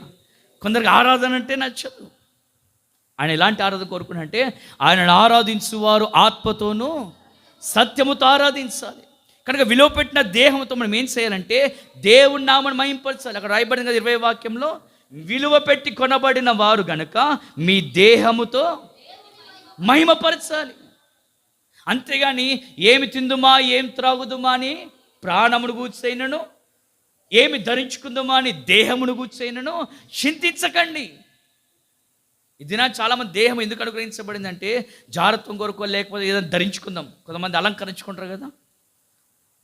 కొందరికి ఆరాధన అంటే నచ్చదు. ఆయన ఎలాంటి ఆరాధన కోరుకున్నంటే ఆయనను ఆరాధించువారు ఆత్మతోనూ సత్యముతో ఆరాధించాలి. కనుక విలువ పెట్టిన దేహంతో మనం ఏం చేయాలంటే దేవుని నామని మహింపరచాలి. అక్కడ రాయబడిన కదా 20 వాక్యంలో, విలువ పెట్టి కొనబడిన వారు గనక మీ దేహముతో మహిమపరచాలి. అంతేగాని ఏమి తిందుమా ఏం త్రాగుదుమా అని ప్రాణమును గూర్చైనను, ఏమి ధరించుకుందామా అని దేహమును గూర్చైనను చింతించకండి. ఇది నా చాలామంది దేహం ఎందుకు అనుగ్రహించబడిందంటే జాగ్రత్తం కొరకు, లేకపోతే ఏదైనా ధరించుకుందాం. కొంతమంది అలంకరించుకుంటారు కదా,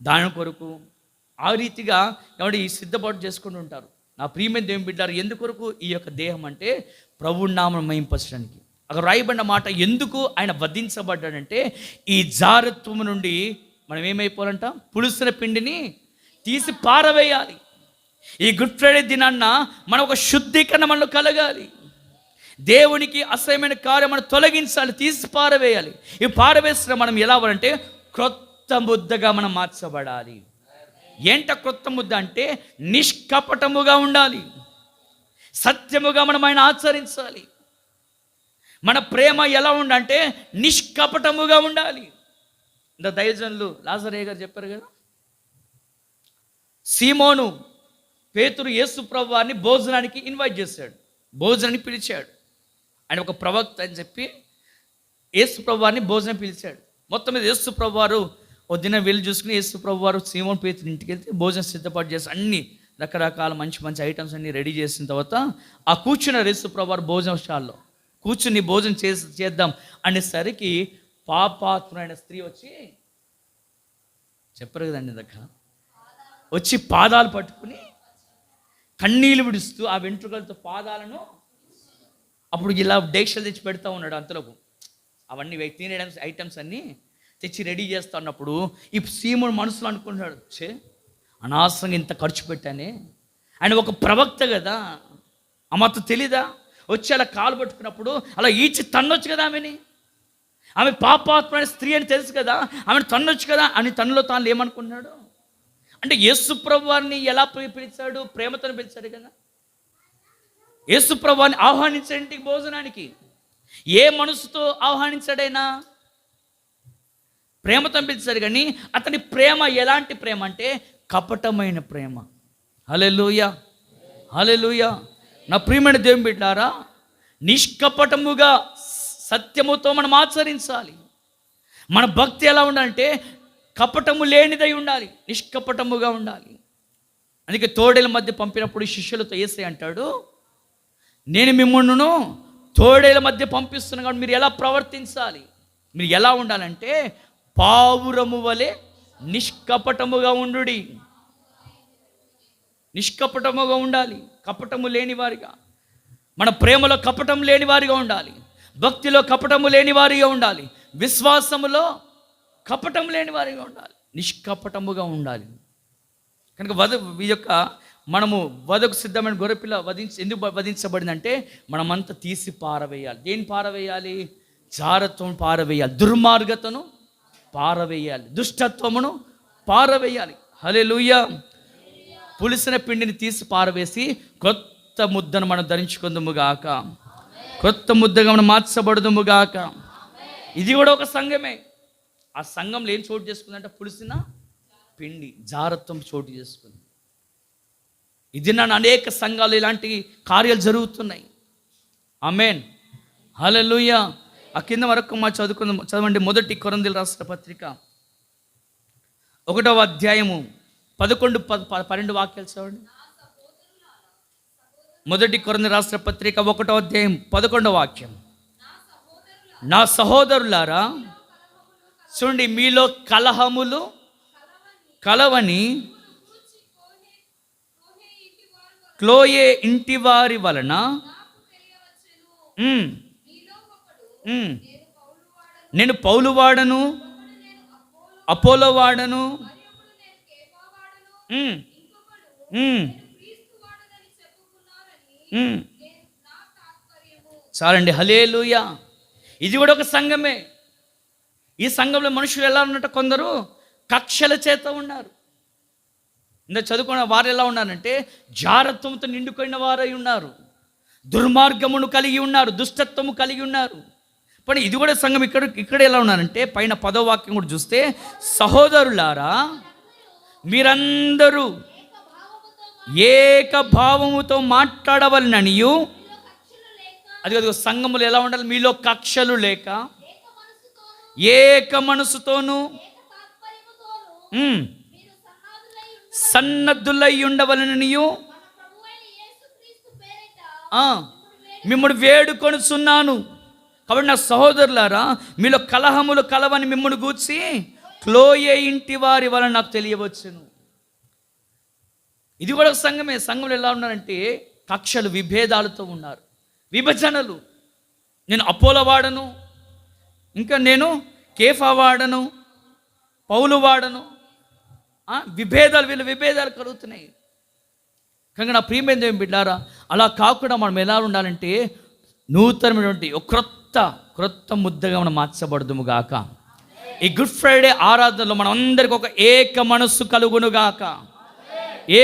దాని కొరకు ఆ రీతిగా ఎవరి సిద్ధపాటు చేసుకుంటూ ఉంటారు. నా ప్రియమైన దేవుని బిడ్డారు, ఎందుకొరకు ఈ యొక్క దేహం అంటే ప్రభువు నామమును మహింపరచడానికి. అక్కడ రాయబడిన మాట, ఎందుకు ఆయన వధించబడ్డాడంటే ఈ జారత్వము నుండి మనం ఏమైపోవాలంట, పులుసుల పిండిని తీసి పారవేయాలి. ఈ గుడ్ ఫ్రైడే దినాన్న మనం ఒక శుద్ధీకరణ మనలో కలగాలి. దేవునికి అసహ్యమైన కార్యం మనం తొలగించాలి, తీసి పారవేయాలి. ఈ పారవేసిన మనం ఎలా అవ్వాలంటే క్రొత్త ముద్దగా మనం మార్చబడాలి. ఏంట క్రొత్త ముద్ద అంటే నిష్కపటముగా ఉండాలి, సత్యముగా మనం ఆయన ఆచరించాలి. మన ప్రేమ ఎలా ఉండంటే నిష్కపటముగా ఉండాలి. ఇంత దైవజనులు లాజరయ్య గారు చెప్పారు కదా, సీమోను పేతురు యేసు ప్రభువాన్ని భోజనానికి ఇన్వైట్ చేశాడు, భోజనాన్ని పిలిచాడు. ఆయన ఒక ప్రవక్త అని చెప్పి యేసు ప్రభువారిని భోజనం పిలిచాడు. మొత్తం మీద యేసు ప్రభువారు ఒక దినం వెళ్ళి చూసుకుని యేసు ప్రభువారు సీమోన్ పేతురు ఇంటికి వెళ్తే భోజనం సిద్ధపాటు చేసి అన్ని రకరకాల మంచి మంచి ఐటమ్స్ అన్ని రెడీ చేసిన తర్వాత ఆ కూర్చున్న యేసు ప్రభువారు భోజనశాలలో కూర్చుని భోజనం చేద్దాం అనేసరికి పాపాత్ముడైన స్త్రీ వచ్చి, చెప్పరు కదండి దగ్గర, వచ్చి పాదాలు పట్టుకుని కన్నీళ్ళు విడుస్తూ ఆ వెంట్రుకలతో పాదాలను అప్పుడు ఇలా డేక్షలు తెచ్చి పెడతా ఉన్నాడు. అంతలోపు అవన్నీ తినే ఐటమ్స్ అన్నీ తెచ్చి రెడీ చేస్తా ఉన్నప్పుడు ఈ సీమోను మనసులో అనుకుంటున్నాడు, అనవసరంగా ఇంత ఖర్చు పెట్టానే, ఆయన ఒక ప్రవక్త కదా, అమ్మతో తెలీదా, వచ్చి అలా కాలు పట్టుకున్నప్పుడు అలా ఈడ్చి తన్నొచ్చు కదా ఆమె పాపాత్మైన స్త్రీ అని తెలుసు కదా, ఆమెను తన్నొచ్చు కదా అని తనలో తాను ఏమనుకున్నాడు అంటే యేసు ప్రభువారిని ఎలా పిలిచాడు, ప్రేమతో పిలిచాడు కదా. యేసు ప్రభువారిని ఆహ్వానించాడు ఇంటికి భోజనానికి. ఏ మనసుతో ఆహ్వానించాడైనా, ప్రేమతో పిలిచాడు. కానీ అతని ప్రేమ ఎలాంటి ప్రేమ అంటే కపటమైన ప్రేమ. హల్లెలూయా, హల్లెలూయా. నా ప్రియమైన దేవుని బిడ్డలారా, నిష్కపటముగా సత్యముతో మనం ఆచరించాలి. మన భక్తి ఎలా ఉండాలంటే కపటము లేనిదై ఉండాలి, నిష్కపటముగా ఉండాలి. అందుకే తోడేల మధ్య పంపినప్పుడు శిష్యులతో యేసయ్య అంటాడు, నేను మిమ్మల్ని తోడేల మధ్య పంపిస్తున్నా కాబట్టి మీరు ఎలా ప్రవర్తించాలి, మీరు ఎలా ఉండాలంటే పావురము వలె నిష్కపటముగా ఉండుడి. నిష్కపటముగా ఉండాలి, కపటము లేని వారిగా. మన ప్రేమలో కపటం లేని వారిగా ఉండాలి, భక్తిలో కపటము లేని వారిగా ఉండాలి, విశ్వాసములో కపటం లేని వారిగా ఉండాలి, నిష్కపటముగా ఉండాలి. కనుక మనము వధకు సిద్ధమైన గొర్రెపిల్ల ఎందుకు వధించబడిందంటే మనమంతా తీసి పారవేయాలి. దేని పారవేయాలి? జారత్వం పారవేయాలి, దుర్మార్గతను పారవేయాలి, దుష్టత్వమును పారవేయాలి. హల్లెలూయా. పులిసిన పిండిని తీసి పారవేసి కొత్త ముద్దను మనం ధరించుకుందుముగాక, కొత్త ముద్దగా మనం మార్చబడుదుముగాక. ఇది కూడా ఒక సంఘమే. ఆ సంఘంలో ఏం చోటు చేసుకుందంటే పులిసిన పిండి, జారత్వం చోటు చేసుకుంది. ఇది నన్ను అనేక సంఘాలు ఇలాంటి కార్యాలు జరుగుతున్నాయి. ఆమేన్, హల్లెలూయా. ఆ కింద వరకు మా చదవండి. 1 కొరింథీయులకు రాసిన పత్రిక 1వ అధ్యాయము 11-12 వాక్యాలు చదవండి. 1 కొరింథీయులకు రాసిన పత్రిక 1వ అధ్యాయం 11వ వాక్యం. నా సహోదరులారా, చూడండి, మీలో కలహములు కలవని క్లోయే ఇంటి వారి వలన నేను పౌలు వాడను, అపోలో వాడను, చాలండి. హల్లెలూయా. ఇది కూడా ఒక సంఘమే. ఈ సంఘంలో మనుషులు ఎలా ఉన్నట్టు కొందరు కక్షల చేత ఉన్నారు. ఇంత చదువుకున్న వారు ఎలా ఉన్నారంటే జారత్వంతో నిండుకున్న వారై ఉన్నారు, దుర్మార్గమును కలిగి ఉన్నారు, దుష్టత్వము కలిగి ఉన్నారు. కానీ ఇది కూడా సంఘం. ఇక్కడ ఎలా ఉన్నారంటే పైన 10వ వాక్యం కూడా చూస్తే, సహోదరులారా మీరందరూ ఏకభావముతో మాట్లాడవలననియు. అది సంఘములు ఎలా ఉండాలి? మీలో కక్షలు లేక ఏక మనసుతోనూ సన్నద్ధులై ఉండవలననియు మిమ్మల్ని వేడుకొనుచున్నాను. కాబట్టి నా సహోదరులారా, మీలో కలహములు కలవని మిమ్మల్ని గూర్చి క్లోయే ఇంటి వారి వలన నాకు తెలియవచ్చును. ఇది కూడా సంఘమే. సంఘంలో ఎలా ఉన్నారంటే కక్షలు, విభేదాలతో ఉన్నారు, విభజనలు. నేను అపోలో వాడను, ఇంకా నేను కేఫా వాడను, పౌలు వాడను, విభేదాలు, వీళ్ళ విభేదాలు కలుగుతున్నాయి. కనుక నా ప్రియమైన దేవుని బిడ్డారా, అలా కాకుండా మనం ఎలా ఉండాలంటే నూతనమైనటువంటి క్రొత్త ముద్దగా మనం మార్చబడదుము గాక. ఈ గుడ్ ఫ్రైడే ఆరాధనలో మనం అందరికి ఒక ఏక మనస్సు కలుగును గాక,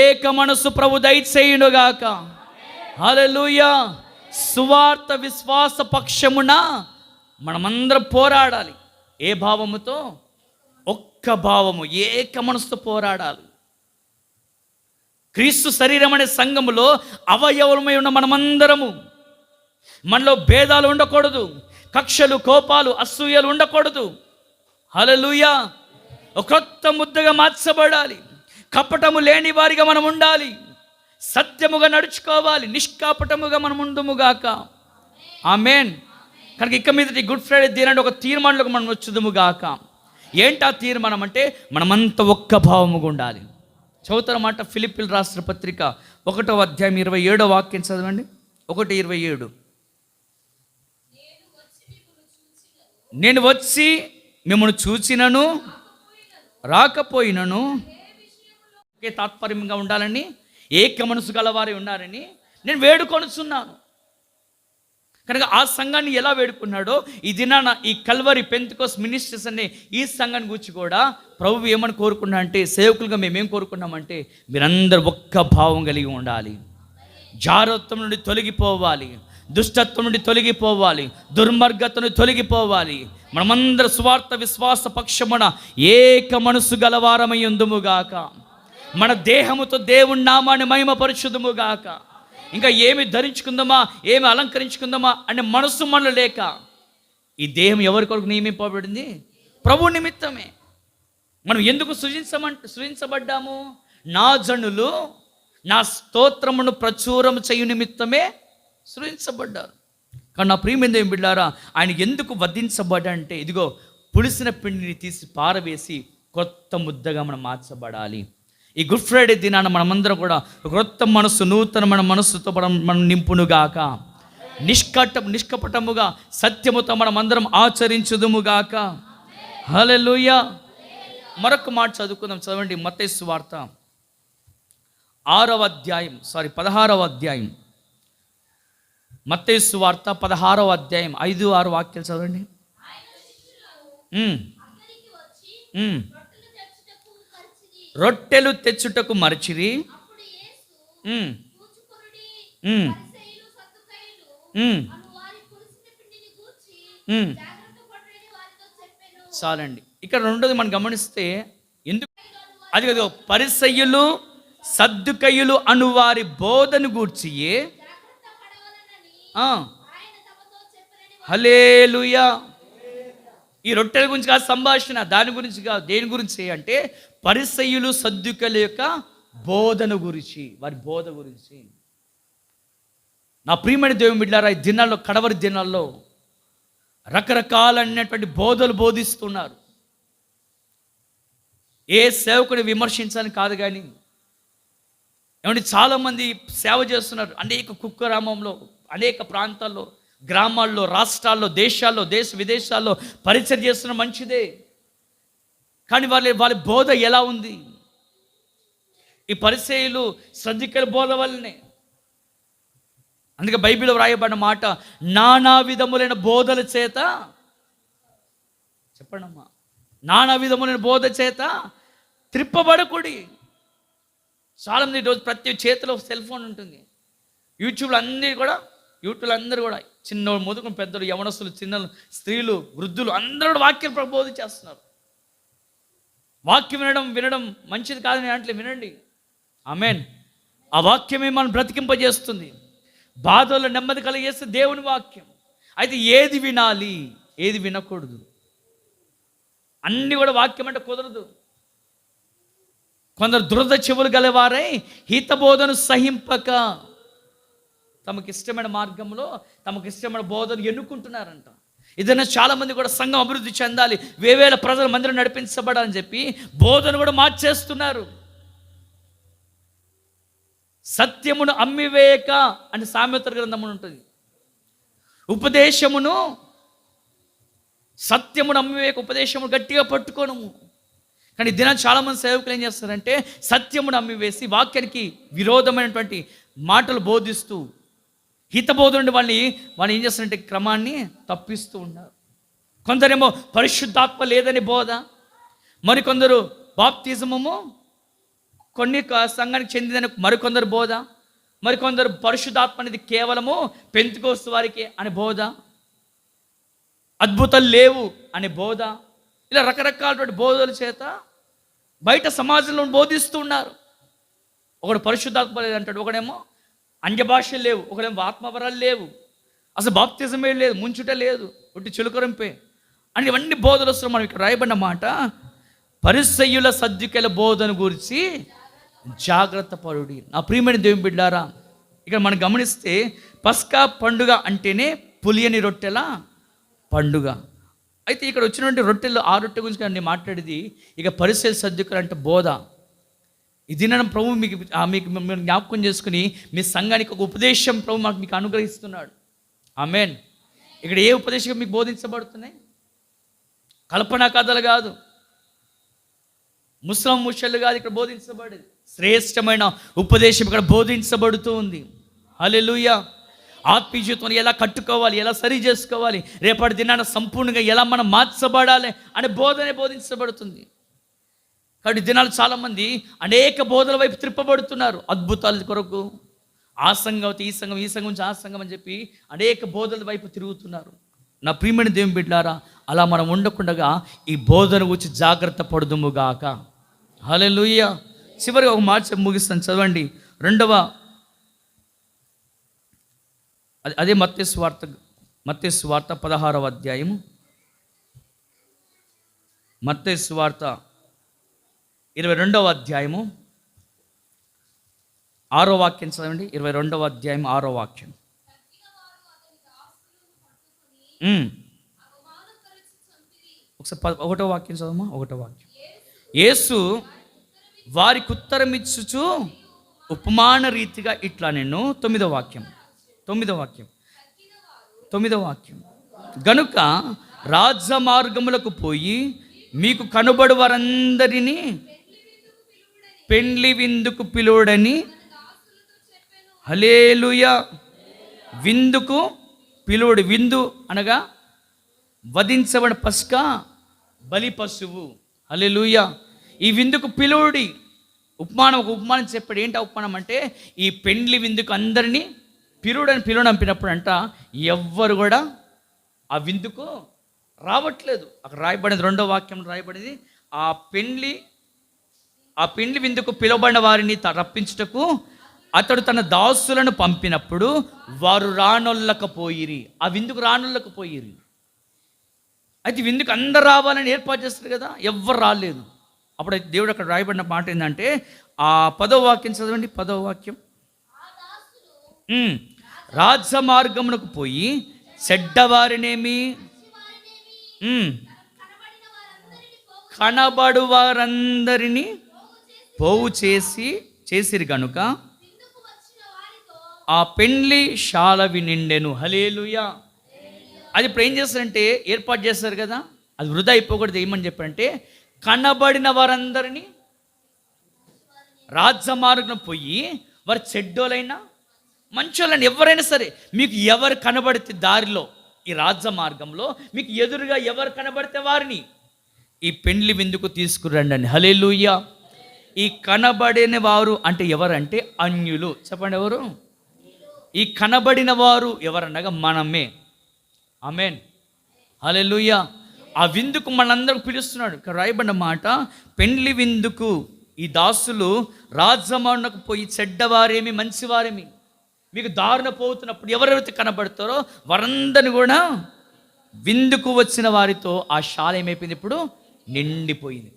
ఏక మనస్సు ప్రభు దయచేయును గాక. హల్లెలూయా. సువార్త విశ్వాస పక్షమున మనమందరం పోరాడాలి. ఏ భావముతో? ఒక్క భావము, ఏక మనసుతో పోరాడాలి. క్రీస్తు శరీరం అనే సంఘములో అవయవమై ఉన్న మనమందరము మనలో భేదాలు ఉండకూడదు, కక్షలు, కోపాలు, అసూయలు ఉండకూడదు. హల్లెలూయా. ఒక క్రొత్త ముద్దగా మార్చబడాలి. కపటము లేని వారిగా మనం ఉండాలి. సత్యముగా నడుచుకోవాలి. నిష్కాపటముగా మనం ఉందుముగాక. ఆమేన్. కనుక ఇక మీదటి గుడ్ ఫ్రైడే దినాన్ని ఒక తీర్మానంలోకి మనం వచ్చుదుముగాక. ఏంటా తీర్మానం అంటే మనమంతా ఒక్క భావముగా ఉండాలి. చదువుతున్న మాట ఫిలిప్పీలు రాసిన పత్రిక 1వ అధ్యాయం 27వ వాక్యం చదవండి. 1:27. నేను వచ్చి మిమ్మల్ని చూచినను రాకపోయినను ఒకే తాత్పర్యంగా ఉండాలని, ఏక మనసు గలవారే ఉన్నారని నేను వేడుకొనుచున్నాను. కనుక ఆ సంఘాన్ని ఎలా వేడుకున్నాడో ఈ దినాన ఈ కల్వరి పెంతెకోస్త్ మినిస్ట్రీస్ అనే ఈ సంఘాన్ని గురించి కూడా ప్రభువు ఏమని కోరుకున్నా అంటే, సేవకులుగా మేమేం కోరుకున్నామంటే మీరందరూ ఒక్క భావం కలిగి ఉండాలి. జారత్వం నుండి తొలగిపోవాలి, దుష్టత్వం నుండి తొలగిపోవాలి, దుర్మార్గత నుండి తొలగిపోవాలి. మనమందరం స్వార్థ విశ్వాస పక్షమున ఏక మనసు గలవారమై ఉందుముగాక. మన దేహముతో దేవుని నామాన్ని మహిమపరచుదుముగాక. ఇంకా ఏమి ధరించుకుందామా, ఏమి అలంకరించుకుందామా అనే మనసు మనలో లేక, ఈ దేహం ఎవరి కొరకు నియమింపబడింది? ప్రభు నిమిత్తమే. మనం ఎందుకు సృజించబడ్డాము? నా జనులు నా స్తోత్రమును ప్రచురం చేయు నిమిత్తమే సృజించబడ్డారు. కానీ నా ప్రియమైన దేవుని బిడ్డలారా, ఆయన ఎందుకు వధించబడ్డంటే, ఇదిగో పులిసిన పిండిని తీసి పారవేసి కొత్త ముద్దగా మనం మార్చబడాలి. ఈ గుడ్ ఫ్రైడే దినాన మనమందరం కూడా కొత్త మనసు, నూతనమైన మనస్సుతో మనం నింపునుగాక. నిష్కపటముగా సత్యముతో మనమందరం ఆచరించుదుముగాక. హల్లెలూయా. మరొక మాట చదువుకుందాం, చదవండి. మత్తయి సువార్త 16వ అధ్యాయం. మత్తయి సువార్త 16వ అధ్యాయం 5-6 వాక్యాలు చదవండి. రొట్టెలు తెచ్చుటకు మరచిరి. చాలండి. ఇక్కడ రెండోది మనం గమనిస్తే, ఎందుకు అది కదా, పరిసయ్యులు సద్దుకయ్యులు అను వారి బోధను గూర్చి. హల్లెలూయా. ఈ రొట్టెల గురించి కాదు సంభాషణ, దాని గురించి కాదు. దేని గురించి అంటే పరిసయ్యులు సద్దుకల యొక్క బోధన గురించి, వారి బోధ గురించి. నా ప్రియమైన దేవుని బిడ్డలారా, ఈ దినాల్లో, కడవరి దినాల్లో రకరకాలైనటువంటి బోధలు బోధిస్తున్నారు. ఏ సేవకుని విమర్శించాలని కాదు, కానీ ఏమంటే చాలామంది సేవ చేస్తున్నారు. అనేక కుగ్రామంలో, అనేక ప్రాంతాల్లో, గ్రామాల్లో, రాష్ట్రాల్లో, దేశాల్లో, దేశ విదేశాల్లో పరిచయం చేస్తున్న మంచిదే. కానీ వాళ్ళ బోధ ఎలా ఉంది? ఈ పరిసయ్యులు సద్దుకయ్యుల బోధ వల్లనే. అందుకే బైబిల్లో వ్రాయబడిన మాట, నానా విధములైన బోధల చేత, చెప్పండమ్మా, నానా విధములైన బోధ చేత త్రిప్పబడకుడి. చాలామంది ఈరోజు ప్రతి చేతిలో సెల్ ఫోన్ ఉంటుంది. యూట్యూబ్లో అందరూ కూడా చిన్న మొదలు పెద్దలు, యవనస్తులు, చిన్న స్త్రీలు, వృద్ధులు అందరూ కూడా వాక్యం ప్రబోధ చేస్తున్నారు. వాక్యం వినడం మంచిది కాదని అంటే వినండి. ఆమేన్. ఆ వాక్యమే మనం బ్రతికింపజేస్తుంది. బాధల్లో నెమ్మది కలిగేస్తే దేవుని వాక్యం. అయితే ఏది వినాలి, ఏది వినకూడదు, అన్నీ కూడా వాక్యం అంటే కుదరదు. కొందరు దురద చెవులు గలవారై హితబోధను సహింపక తమకిష్టమైన మార్గంలో తమకిష్టమైన బోధను ఎన్నుకుంటున్నారంట. ఇదైనా చాలామంది కూడా సంఘం అభివృద్ధి చెందాలి, వేవేల ప్రజల మందిరం నడిపించబడాలని చెప్పి బోధను కూడా మార్చేస్తున్నారు. సత్యమును అమ్మివేయక అని సామెతల గ్రంథమును ఉంటుంది. సత్యమును అమ్మివేయక ఉపదేశమును గట్టిగా పట్టుకోను. కానీ దినం చాలామంది సేవకులు ఏం చేస్తారంటే సత్యమును అమ్మివేసి వాక్యానికి విరోధమైనటువంటి మాటలు బోధిస్తూ హితబోధ నుండి వాళ్ళు ఏం చేస్తారంటే క్రమాన్ని తప్పిస్తూ ఉన్నారు. కొందరేమో పరిశుద్ధాత్మ లేదని బోధ, మరికొందరు బాప్తిజమము కొన్ని సంఘానికి చెందిదని మరికొందరు బోధ, మరికొందరు పరిశుద్ధాత్మ అనేది కేవలము పెంతెకోస్తు వారికి అనే బోధ, అద్భుతాలు లేవు అనే బోధ. ఇలా రకరకాలటువంటి బోధల చేత బయట సమాజంలో బోధిస్తూ ఉన్నారు. ఒకడు పరిశుద్ధాత్మ లేదంటాడు, ఒకడేమో అన్య భాషలు లేవు, ఒకడేమో ఆత్మవరాలు లేవు, అసలు బాప్తిజమే లేదు, ముంచుట లేదు, ఒట్టి చిలుకరింపే అని ఇవన్నీ బోధలు వస్తున్నాయి. మనం ఇక్కడ రాయబడిన మాట, పరిసయ్యుల సద్దుకెల బోధన గురించి జాగ్రత్త పరుడి. నా ప్రియమైన దేవుని బిడ్డారా, ఇక్కడ మనం గమనిస్తే పస్కా పండుగ అంటేనే పులియని రొట్టెల పండుగ. అయితే ఇక్కడ వచ్చినటువంటి రొట్టెలు, ఆ రొట్టె గురించి నేను మాట్లాడేది ఇక పరిసయ్యుల సద్దుకెలు అంటే బోధ. ఈ దినం ప్రభు మీకు జ్ఞాపకం చేసుకుని మీ సంఘానికి ఒక ఉపదేశం ప్రభు మీకు అనుగ్రహిస్తున్నాడు. ఆమేన్. ఇక్కడ ఏ ఉపదేశం మీకు బోధించబడుతున్నాయి? కల్పనా కథలు కాదు, ముస్లిం ముషళ్ళు కాదు, ఇక్కడ బోధించబడేది శ్రేష్టమైన ఉపదేశం ఇక్కడ బోధించబడుతూ ఉంది. హల్లెలూయా. ఆత్మీయ జీవితంలో ఎలా కట్టుకోవాలి, ఎలా సరి చేసుకోవాలి, రేపటి దినాన సంపూర్ణంగా ఎలా మనం మార్చబడాలి అనే బోధనే బోధించబడుతుంది. కాబట్టి దినాలు చాలామంది అనేక బోధల వైపు త్రిప్పబడుతున్నారు. అద్భుతాల కొరకు ఆ సంఘం ఈ సంఘం, ఈ సంఘం నుంచి ఆ సంఘం అని చెప్పి అనేక బోధల వైపు తిరుగుతున్నారు. నా ప్రియమైన దేవుని బిడ్డలారా, అలా మనం ఉండకుండా ఈ బోధన గురించి జాగ్రత్త పడుదుముగాక. హల్లెలూయా. చివరిగా ఒక మాట ముగిస్తాను, చదవండి. అదే మత్తయి సువార్త 16వ అధ్యాయము. మత్తయి సువార్త 22వ అధ్యాయము 6వ వాక్యం చదవండి. 22వ అధ్యాయం 6వ వాక్యం. ఒకసారి 1వ వాక్యం చదవమా. 1వ వాక్యం. యేసు వారికి ఉత్తరం ఇచ్చుచు ఉపమాన రీతిగా ఇట్లా నేను 9వ వాక్యం. గనుక రాజ మార్గములకు పోయి మీకు కనబడు వారందరినీ పెండ్లి విందుకు పిలువడని. హల్లెలూయా. విందుకు పిలువడు. విందు అనగా వధించబడిన పస్కా బలి పశువు. హల్లెలూయా. ఈ విందుకు పిలువడి. ఒక ఉపమానం చెప్పాడు. ఏంటి ఆ ఉపమానం అంటే, ఈ పెండ్లి విందుకు అందరినీ పిలువడంపినప్పుడు అంట ఎవ్వరు కూడా ఆ విందుకు రావట్లేదు. అక్కడ రాయబడింది, 2వ వాక్యం రాయబడింది, ఆ పెండ్లి విందుకు పిలువబడిన వారిని రప్పించుటకు అతడు తన దాసులను పంపినప్పుడు వారు రానొల్లకపోయిరి. ఆ విందుకు రానొల్లకపోయిరి. అయితే విందుకు అందరు రావాలని ఏర్పాటు చేస్తారు కదా, ఎవ్వరు రాలేదు. అప్పుడు దేవుడు అక్కడ రాయబడిన మాట ఏంటంటే, ఆ 10వ వాక్యం చదవండి. 10వ వాక్యం. రాజ మార్గమునకు పోయి చెడ్డవారినేమి కనబడు వారందరినీ పోగు చేసిరి గనుక ఆ పెండ్లి శాలవి నిండెను. హల్లెలూయా. అది ఇప్పుడు ఏం చేస్తారంటే, ఏర్పాటు చేస్తారు కదా, అది వృధా అయిపోకూడదు. ఏమని చెప్పారంటే, కనబడిన వారందరినీ రాజమార్గం పోయి, వారు చెడ్డోలైనా మంచోళ్ళని ఎవరైనా సరే, మీకు ఎవరు కనబడితే దారిలో, ఈ రాజ్య మార్గంలో మీకు ఎదురుగా ఎవరు కనబడితే వారిని ఈ పెండ్లి విందుకు తీసుకురండి అని. హల్లెలూయా. ఈ కనబడిన వారు అంటే ఎవరంటే అన్యులు. చెప్పండి, ఎవరు ఈ కనబడిన వారు? ఎవరనగా మనమే. ఆమేన్. హల్లెలూయా. ఆ విందుకు మనందరూ పిలుస్తున్నాడు. ఇక్కడ రాయబడిన మాట, పెండ్లి విందుకు ఈ దాసులు రాజమార్గంకు పోయి చెడ్డవారేమి మంచివారేమి, మీకు దారుణ పోతున్నప్పుడు ఎవరెవరైతే కనబడతారో వారందరిని కూడా విందుకు వచ్చిన వారితో ఆ శాల ఏమైపోయింది, ఇప్పుడు నిండిపోయింది.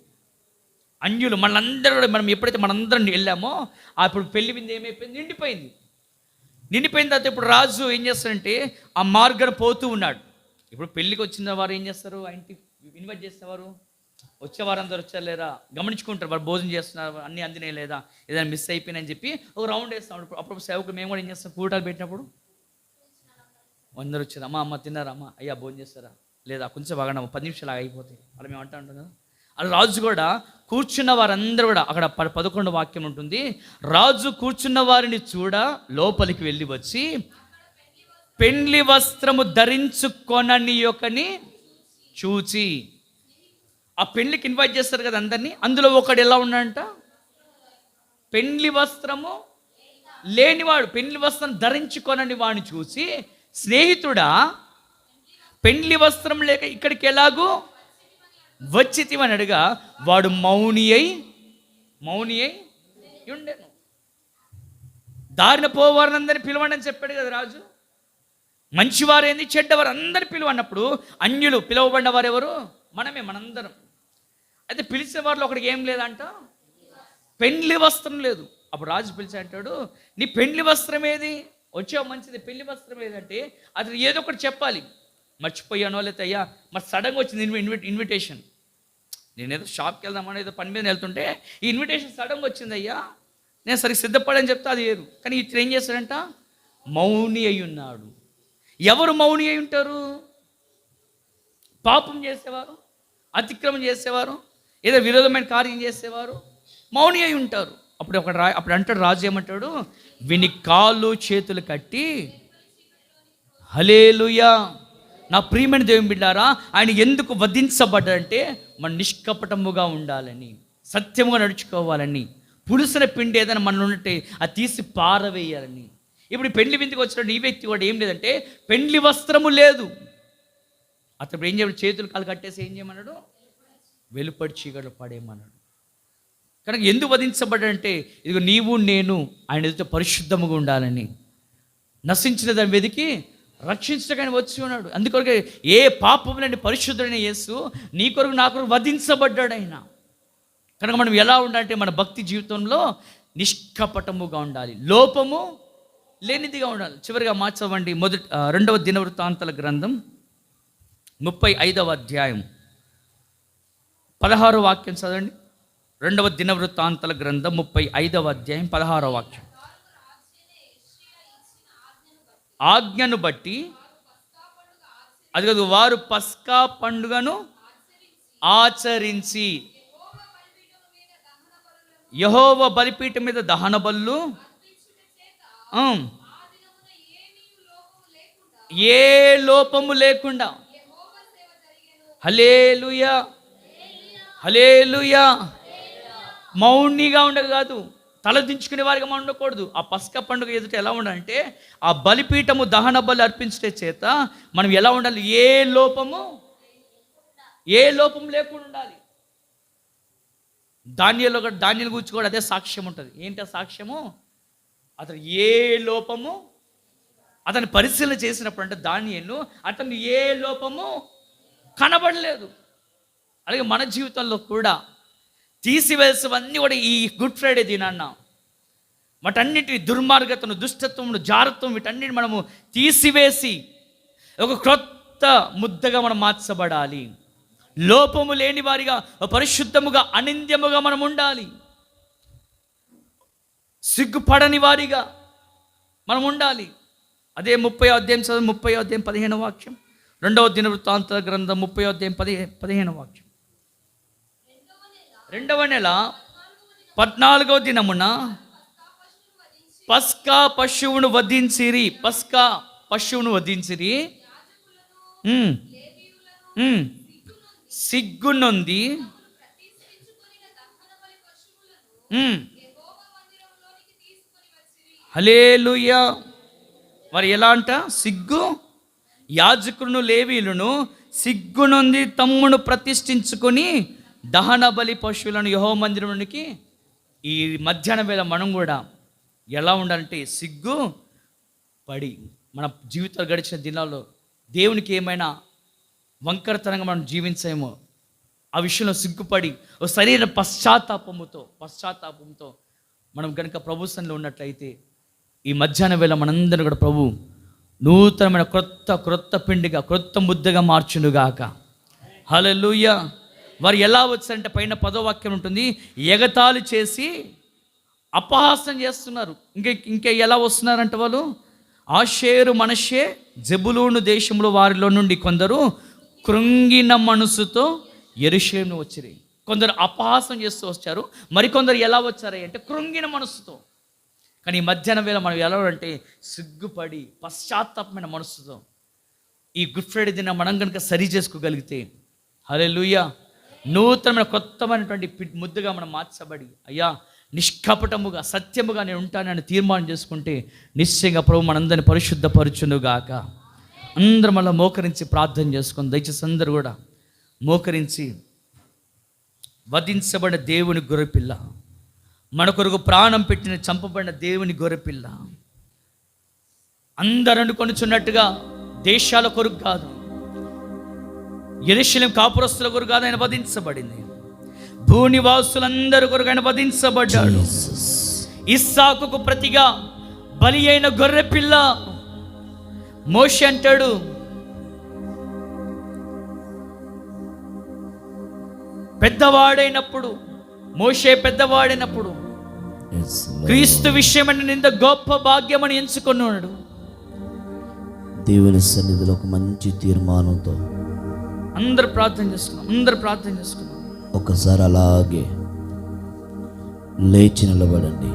అన్యులు మనందరూ కూడా, మనం ఎప్పుడైతే మనందరం వెళ్ళామో అప్పుడు పెళ్లి విందు ఏమైపోయింది, నిండిపోయిన తర్వాత ఇప్పుడు రాజు ఏం చేస్తాడంటే ఆ మార్గం పోతూ ఉన్నాడు. ఇప్పుడు పెళ్ళికి వచ్చిన వారు ఏం చేస్తారు, ఆ ఇంటికి ఇన్వైట్ చేసేవారు, వచ్చేవారందరూ వచ్చారా గమనించుకుంటారు, వారు భోజనం చేస్తున్నారు, అన్నీ అందినాయి లేదా, ఏదైనా మిస్ అయిపోయినాయని చెప్పి ఒక రౌండ్ వేస్తాం. అప్పుడు సేవకులు మేము కూడా ఏం చేస్తాం, కూటాలు పెట్టినప్పుడు అందరూ వచ్చారు, అమ్మ తిన్నారా, అమ్మ అయ్యా భోజనం చేస్తారా, లేదా కొంచెం బాగా 10 నిమిషాలు అయిపోతాయి అలా మేము అంటూ ఉంటాం కదా. అలా రాజు కూడా కూర్చున్న వారందరూ కూడా, అక్కడ 11వ వాక్యం ఉంటుంది, రాజు కూర్చున్న వారిని చూడ లోపలికి వెళ్ళి వచ్చి పెండ్లి వస్త్రము ధరించుకొనని యొక్కని చూచి. ఆ పెళ్లికి ఇన్వైట్ చేస్తారు కదా అందరినీ, అందులో ఒకడు ఎలా ఉన్నాడంట, పెండ్లి వస్త్రము లేనివాడు, పెండ్లి వస్త్రం ధరించుకొనని వాడిని చూసి, స్నేహితుడా పెండ్లి వస్త్రం లేక ఇక్కడికి ఎలాగూ వచ్చితివని అడిగా, వాడు మౌని అయి ఉండెను. దారిన పోవారందరినీ పిలవండి అని చెప్పాడు కదా రాజు. మంచివారేంది చెడ్డవారు అందరు పిలువ అన్నప్పుడు అన్యులు పిలువబడిన వారు ఎవరు? మనమే, మనందరం. అయితే పిలిచిన వారిలో ఒకడికి ఏం లేదంట, పెండ్లి వస్త్రం లేదు. అప్పుడు రాజు పిలిచి అంటాడు, నీ పెండ్లి వస్త్రం ఏది? వచ్చావు మంచిది, పెళ్లి వస్త్రం ఏదంటే అతను ఏదో ఒకటి చెప్పాలి. మర్చిపోయానో లేకపోతే అయ్యా మరి సడన్గా వచ్చింది ఇన్విటేషన్, నేనేదో షాప్కి వెళ్దామని ఏదో పని మీద వెళ్తుంటే ఈ ఇన్విటేషన్ సడన్గా వచ్చింది అయ్యా, నేను సరిగ్గా సిద్ధపడని చెప్తే అది ఏరు. కానీ ఇతను ఏం చేస్తాడంట, మౌని అయి ఉన్నాడు. ఎవరు మౌని అయి ఉంటారు? పాపం చేసేవారు, అతిక్రమం చేసేవారు, ఏదో విరోధమైన కార్యం చేసేవారు మౌని అయి ఉంటారు. అప్పుడు అంటాడు రాజు, ఏమంటాడు, విని కాళ్ళు చేతులు కట్టి హల్లెలూయా, నా ప్రియమైన దేవుని బిడ్డారా, ఆయన ఎందుకు వధించబడ్డాడంటే మనం నిష్కపటముగా ఉండాలని, సత్యముగా నడుచుకోవాలని, పులుసిన పిండి ఏదైనా మన ఉన్నట్టే అది తీసి పారవేయాలని. ఇప్పుడు పెళ్లి విందుకు వచ్చిన ఈ వ్యక్తి కూడా ఏం లేదంటే పెళ్లి వస్త్రము లేదు. అతను ఏం చేయమన్నాడు, చేతులు కాలు కట్టేసి ఏం చేయమన్నాడు, వెలుపడి చీకట్లు పడేయమన్నాడు. కనుక ఎందుకు వధించబడ్డాడంటే ఇదిగో నీవు నేను ఆయన ఎదుట పరిశుద్ధముగా ఉండాలని, నశించిన దాన్ని వెతికి రక్షించడానికి వచ్చి ఉన్నాడు. అందుకొరకు ఏ పాపము లేని పరిశుద్ధుడైన యేసు నీ కొరకు నా కొరకు వధించబడ్డాడు ఆయన. కనుక మనం ఎలా ఉండాలంటే మన భక్తి జీవితంలో నిష్కపటముగా ఉండాలి, లోపము లేనిదిగా ఉండాలి. చివరిగా మార్చవండి 2వ దినవృత్తాంతాల గ్రంథం 35వ అధ్యాయం 16వ వాక్యం చదవండి. 2వ దినవృత్తాంతాల గ్రంథం 35వ అధ్యాయం 16వ వాక్యం. ఆజ్ఞను బట్టి అది కాదు, వారు పస్కా పండుగను ఆచరించి యెహోవా బలిపీఠం మీద దహన బలులు ఏ లోపము లేకుండా, హల్లెలూయా హల్లెలూయా, మౌనిగా ఉండదు కాదు, తలదించుకునే వారిగా మనం ఉండకూడదు. ఆ పస్కా పండుగ ఎదుట ఎలా ఉండాలంటే ఆ బలిపీఠము దహన బలి అర్పించే చేత మనం ఎలా ఉండాలి, ఏ లోపము లేకుండా ఉండాలి. ధాన్యాలు గురించి కూడా అదే సాక్ష్యం ఉంటుంది. ఏంటి ఆ సాక్ష్యము? అతను ఏ లోపము, అతను పరిశీలన చేసినప్పుడు అంటే దానియేలు అతను ఏ లోపము కనబడలేదు. అలాగే మన జీవితంలో కూడా తీసివేసేవన్నీ కూడా ఈ గుడ్ ఫ్రైడే దినాన్న వాటన్నిటి దుర్మార్గతను, దుష్టత్వమును, జారత్వం వీటన్నిటిని మనము తీసివేసి ఒక క్రొత్త ముద్దగా మనం మార్చబడాలి. లోపము లేని వారిగా, పరిశుద్ధముగా, అనింద్యముగా మనం ఉండాలి. సిగ్గుపడని వారిగా మనం ఉండాలి. అదే 30వ అధ్యాయం 30వ అధ్యాయం 15వ వాక్యం. 2వ దినవృత్తాంతాల గ్రంథం 30వ అధ్యాయం 15వ వాక్యం. 2వ నెల 14వ దినమున పస్కా పశువును వధించిరి. పస్కా పశువును వధించిరి. సిగ్గునొంది హల్లెలూయా. మరి ఎలా అంట, సిగ్గు యాజకులను లేవీలను సిగ్గునొంది తమ్మును ప్రతిష్ఠించుకొని దహన బలి పశువులను యెహోవా మందిరానికి. ఈ మధ్యాహ్నం వేళ మనం కూడా ఎలా ఉండాలంటే సిగ్గు పడి మన జీవితాలు గడిచిన దినాల్లో దేవునికి ఏమైనా వంకరతనంగా మనం జీవించేమో ఆ విషయంలో సిగ్గుపడి ఓ శరీర పశ్చాత్తాపంతో మనం కనుక ప్రభు సన్నిధిలో ఉన్నట్లయితే ఈ మధ్యాహ్నం వేళ మనందరం కూడా ప్రభు నూతనమైన క్రొత్త పిండిగా, క్రొత్త ముద్దగా మార్చునుగాక. హల్లెలూయా. వారు ఎలా వచ్చారంటే పైన 10వ వాక్యం ఉంటుంది, ఎగతాళి చేసి అపహాసం చేస్తున్నారు. ఇంకా ఎలా వస్తున్నారంటే వాళ్ళు ఆషేరు, మనషే, జెబులూను దేశంలో వారిలో నుండి కొందరు కృంగిన మనసుతో యెరూషలేమును వచ్చిరి. కొందరు అపహాసం చేస్తూ వచ్చారు, మరికొందరు ఎలా వచ్చారు అంటే కృంగిన మనసుతో. కానీ ఈ మధ్యాహ్నం వేళ మనం ఎలా అంటే సిగ్గుపడి పశ్చాత్తాపమైన మనసుతో ఈ గుడ్ ఫ్రైడే దిన మనం కనుక సరి చేసుకోగలిగితే హల్లెలూయా, నూతనమైన కొత్తమైనటువంటి ముద్దుగా మనం మార్చబడి అయ్యా నిష్కపటముగా, సత్యముగా నేను ఉంటానని తీర్మానం చేసుకుంటే నిశ్చయంగా ప్రభు మనందరిని పరిశుద్ధపరచునుగాక. అందరం మళ్ళీ మోకరించి ప్రార్థన చేసుకొని దయచేసి అందరూ కూడా మోకరించి, వధించబడిన దేవుని గొర్రెపిల్ల, మన కొరకు ప్రాణం పెట్టిన చంపబడిన దేవుని గొర్రెపిల్ల, అందరూ అనుకొనుచున్నట్టుగా దేశాల కొరకు కాదు, యెరూషలేము కాపురస్తుల కొరకు కాదు ఆయన వధించబడింది, భూనివాసులందరి కొరకు ఆయన వధించబడ్డాడు. ఇస్సాకుకు ప్రతిగా బలి అయిన గొర్రె పిల్ల. మోషే అంటాడు, పెద్దవాడైనప్పుడు, మోషే పెద్దవాడైనప్పుడు క్రీస్తు విషయమని నింద గొప్ప భాగ్యమని ఎంచుకున్నాడు. దేవుని సన్నిధిలో ఒక మంచి తీర్మానంతో అందరు ప్రార్థన చేసుకున్నాం. ఒకసారి అలాగే లేచి నిలబడండి.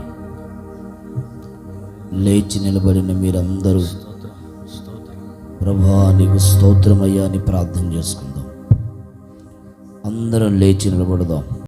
లేచి నిలబడిన మీరందరూ ప్రభువా నీకు స్తోత్రమయ్యా అని ప్రార్థన చేసుకుందాం. అందరం లేచి నిలబడదాం.